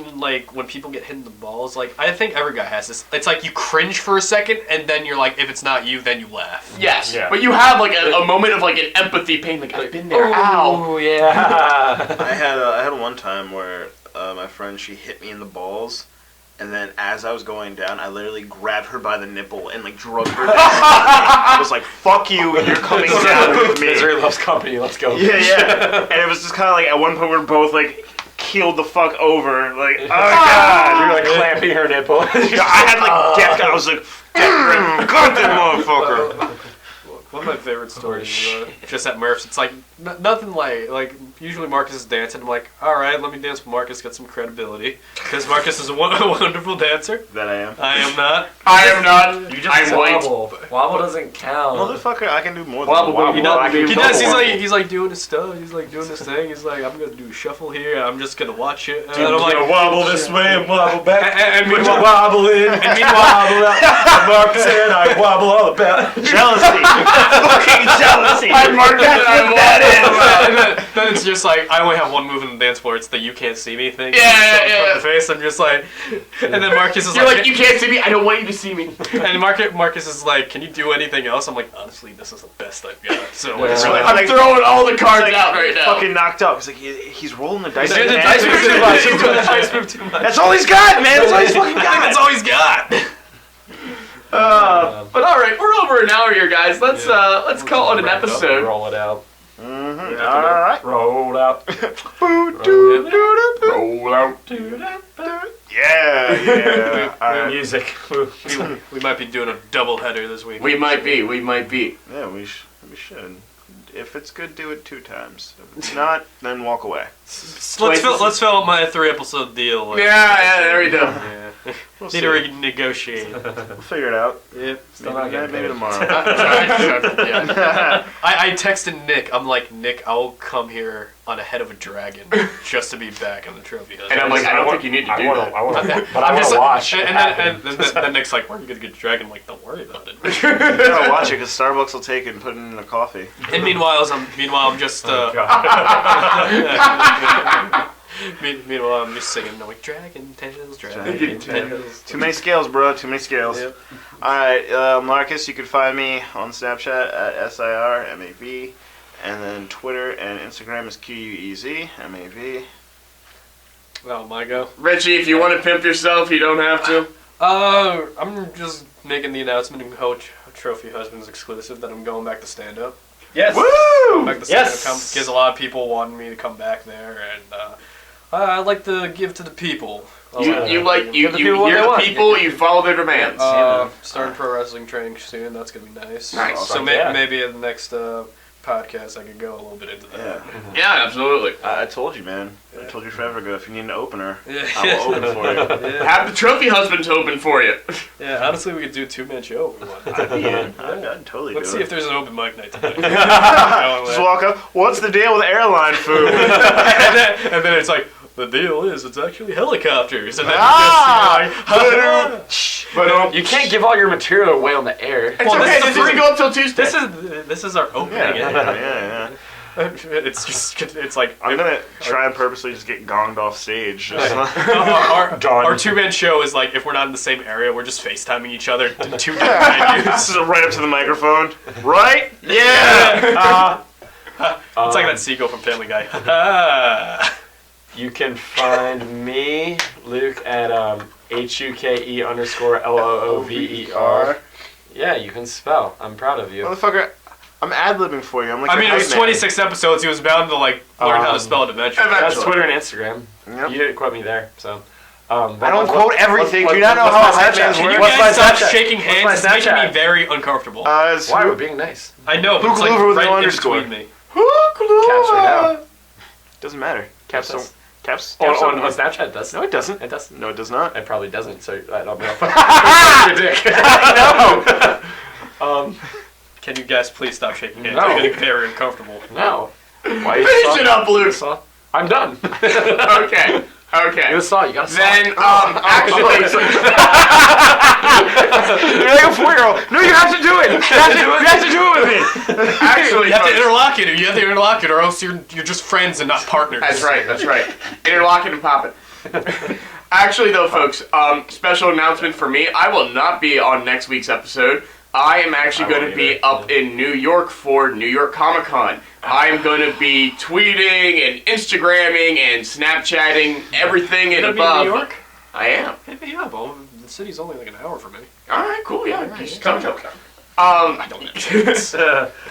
people get hit in the balls, like I think every guy has this. It's like you cringe for a second, and then you're like, if it's not you, then you laugh. Yes, Yeah. but you have like a moment of like an empathy pain, like I've been there. Ow. Oh, yeah. I had one time where my friend, she hit me in the balls, and then as I was going down, I literally grabbed her by the nipple and like drug her down. I was like, "Fuck you! You're coming down with me." Misery loves company. Let's go. Yeah. And it was just kind of like at one point we were both like keeled the fuck over, like, oh god. You're like clamping her nipple. I had like death. I was like, "God, that motherfucker!" One of my favorite stories is just at Murph's. It's like nothing like usually Marcus is dancing. I'm like, all right, let me dance with Marcus, get some credibility, because Marcus is a wonderful dancer. That I am. I am not. I am not. You just I'm white. wobble. Wobble doesn't count. Motherfucker, I can do more than Wobble, wobble. He does. I can He do does. double He's like doing his stuff. He's like doing his thing. He's like, I'm gonna do a shuffle here. And I'm just gonna watch it. And I'm like, wobble this way and wobble back. and Put your meanwhile, wobble in and wobble out. Mark said I wobble all about. jealousy. Fucking jealousy. I marked that. then it's just like I only have one move in the dance floor. It's the you can't see me thing. Yeah. From the face. I'm just like, and then Marcus is You're like, you can't see me. I don't want you to see me. and Marcus is like, can you do anything else? I'm like, honestly, this is the best I've got. So Yeah. it's really I'm throwing all the cards out right now. Fucking knocked up. He's like, he's rolling the dice. He's doing the man. dice move too much. He's doing the dice move too much. That's all he's got, man. That's all he's fucking I think got. that's all he's got. But all right, we're over an hour here, guys. Let's call it an Wrap up and episode. Roll it out. Mm-hmm. All right. Roll out. Roll out. Yeah. All right. Music. We might be doing a double header this week. We might be. Yeah, we should. If it's good, do it 2 times. If it's not, then walk away. Let's fill up my 3-episode deal. Yeah, there we go. Yeah. We'll Need see. to renegotiate. We'll figure it out. Yep. Still not getting Maybe paid. tomorrow. Yeah. I texted Nick. I'm like, Nick, I'll come here on a head of a dragon just to be back on the trophy husband. And I'm like, I don't think you need to do that. I want to, but I'm I want just to like- watch. And then Nick's like, where are you gonna get the dragon? I'm like, don't worry about it. You gotta watch it because Starbucks will take it and put it in a coffee. And meanwhile, I'm just meanwhile I'm just singing like dragon tails, dragon tails. Too many scales, bro. Too many scales. Yep. Alright, Marcus, you can find me on Snapchat at SIRMAV. And then Twitter and Instagram is QUEZMAV. Oh my go. Richie, if you want to pimp yourself, you don't have to. I'm just making the announcement in Coach Trophy Husbands exclusive that I'm going back to stand up. Yes. Woo! Back to Yes. stand up because a lot of people wanted me to come back there, and I like to give to the people. You people hear what they the want. people, you follow their demands. Starting pro wrestling training soon. That's gonna be nice. Nice. So Yeah. maybe in the next podcast I could go a little bit into that. Yeah. Yeah, absolutely. I told you, man. I told you forever ago. If you need an opener, Yeah. I will open for you. Yeah. Have the trophy husbands open for you. Yeah, honestly, we could do a 2-man show if we want. I'd be in. I'd totally Let's do see it. if there's an open mic night tonight. Just walk up. What's the deal with airline food? and then it's like, the deal is it's actually helicopters. And then But You can't give all your material away on the air. it's Well, okay. this This is- doesn't go up till Tuesday. this is our opening. yeah. It's just it's like I'm gonna try and purposely just get gonged off stage. Just our 2-man show is like if we're not in the same area, we're just FaceTiming each other in 2 different venues. This is right up to the microphone. Right? Yeah. It's like that seagull from Family Guy. You can find me, Luke, at HUKE_LOOVER. Yeah, you can spell. I'm proud of you. Motherfucker, I'm ad-libbing for you. I'm like I your mean, it was hype man. 26 episodes. He was bound to like learn how to spell it eventually. That's Eventually. Twitter and Instagram. Yep. You didn't quote me there, so. I don't quote everything. Do you not know what's how my hype Snapchat? man's Can you work? What's guys my stop Snapchat? shaking hands? What's my It's making me Snapchat? very uncomfortable. It's Why? who- We're being nice. I know, but it's like Hookaloover with right no in underscore. between me. Caps right now. Doesn't matter. Caps Does. don't. Caps. On, caps on, don't on work. Snapchat, it does. No, it doesn't. It does. No, it does not. It probably doesn't, so I don't know. Can you guys please stop shaking hands? No. I'm getting very uncomfortable. No. Why you Finish it up, Luke. saw? I'm done. Okay. Okay. You saw. You got to saw. Then, actually, You're like a 4-year-old. No, you have to do it. You have to do it with me. actually, You have to folks- interlock it. You have to interlock it, or else you're just friends and not partners. That's right. That's right. Interlock it and pop it. Actually, though, folks, special announcement for me. I will not be on next week's episode. I am actually going to be up in New York for New York Comic Con. I am going to be tweeting and Instagramming and Snapchatting everything and You're gonna above. be in New York? I am. Hit me up. Well, the city's only like an hour from me. All right, cool. Yeah, Alright, just yeah. come. I don't know.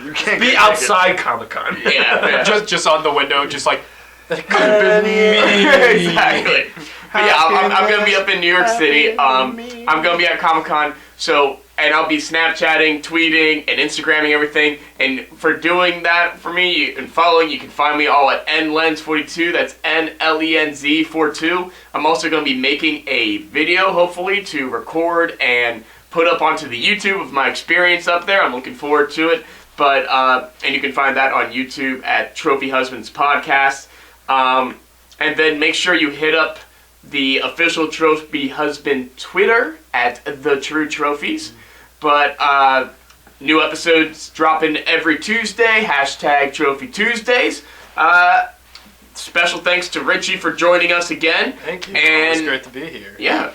You can't Be get outside Comic Con. Yeah. just on the window, just like that could have have been been me. Exactly. But yeah, I'm going to be up in New York City. I'm going to be at Comic Con. So, and I'll be Snapchatting, tweeting, and Instagramming everything. And for doing that for me and following, you can find me all at nlens42. That's NLENZ42. I'm also going to be making a video, hopefully, to record and put up onto the YouTube of my experience up there. I'm looking forward to it. But and you can find that on YouTube at Trophy Husbands Podcast. And then make sure you hit up the official Trophy Husband Twitter at The True Trophies. But new episodes dropping every Tuesday. # Trophy Tuesdays. Special thanks to Richie for joining us again. Thank you. And It's great to be here. yeah,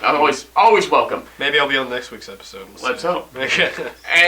always welcome. Maybe I'll be on next week's episode. We'll Let's see. hope. Okay. And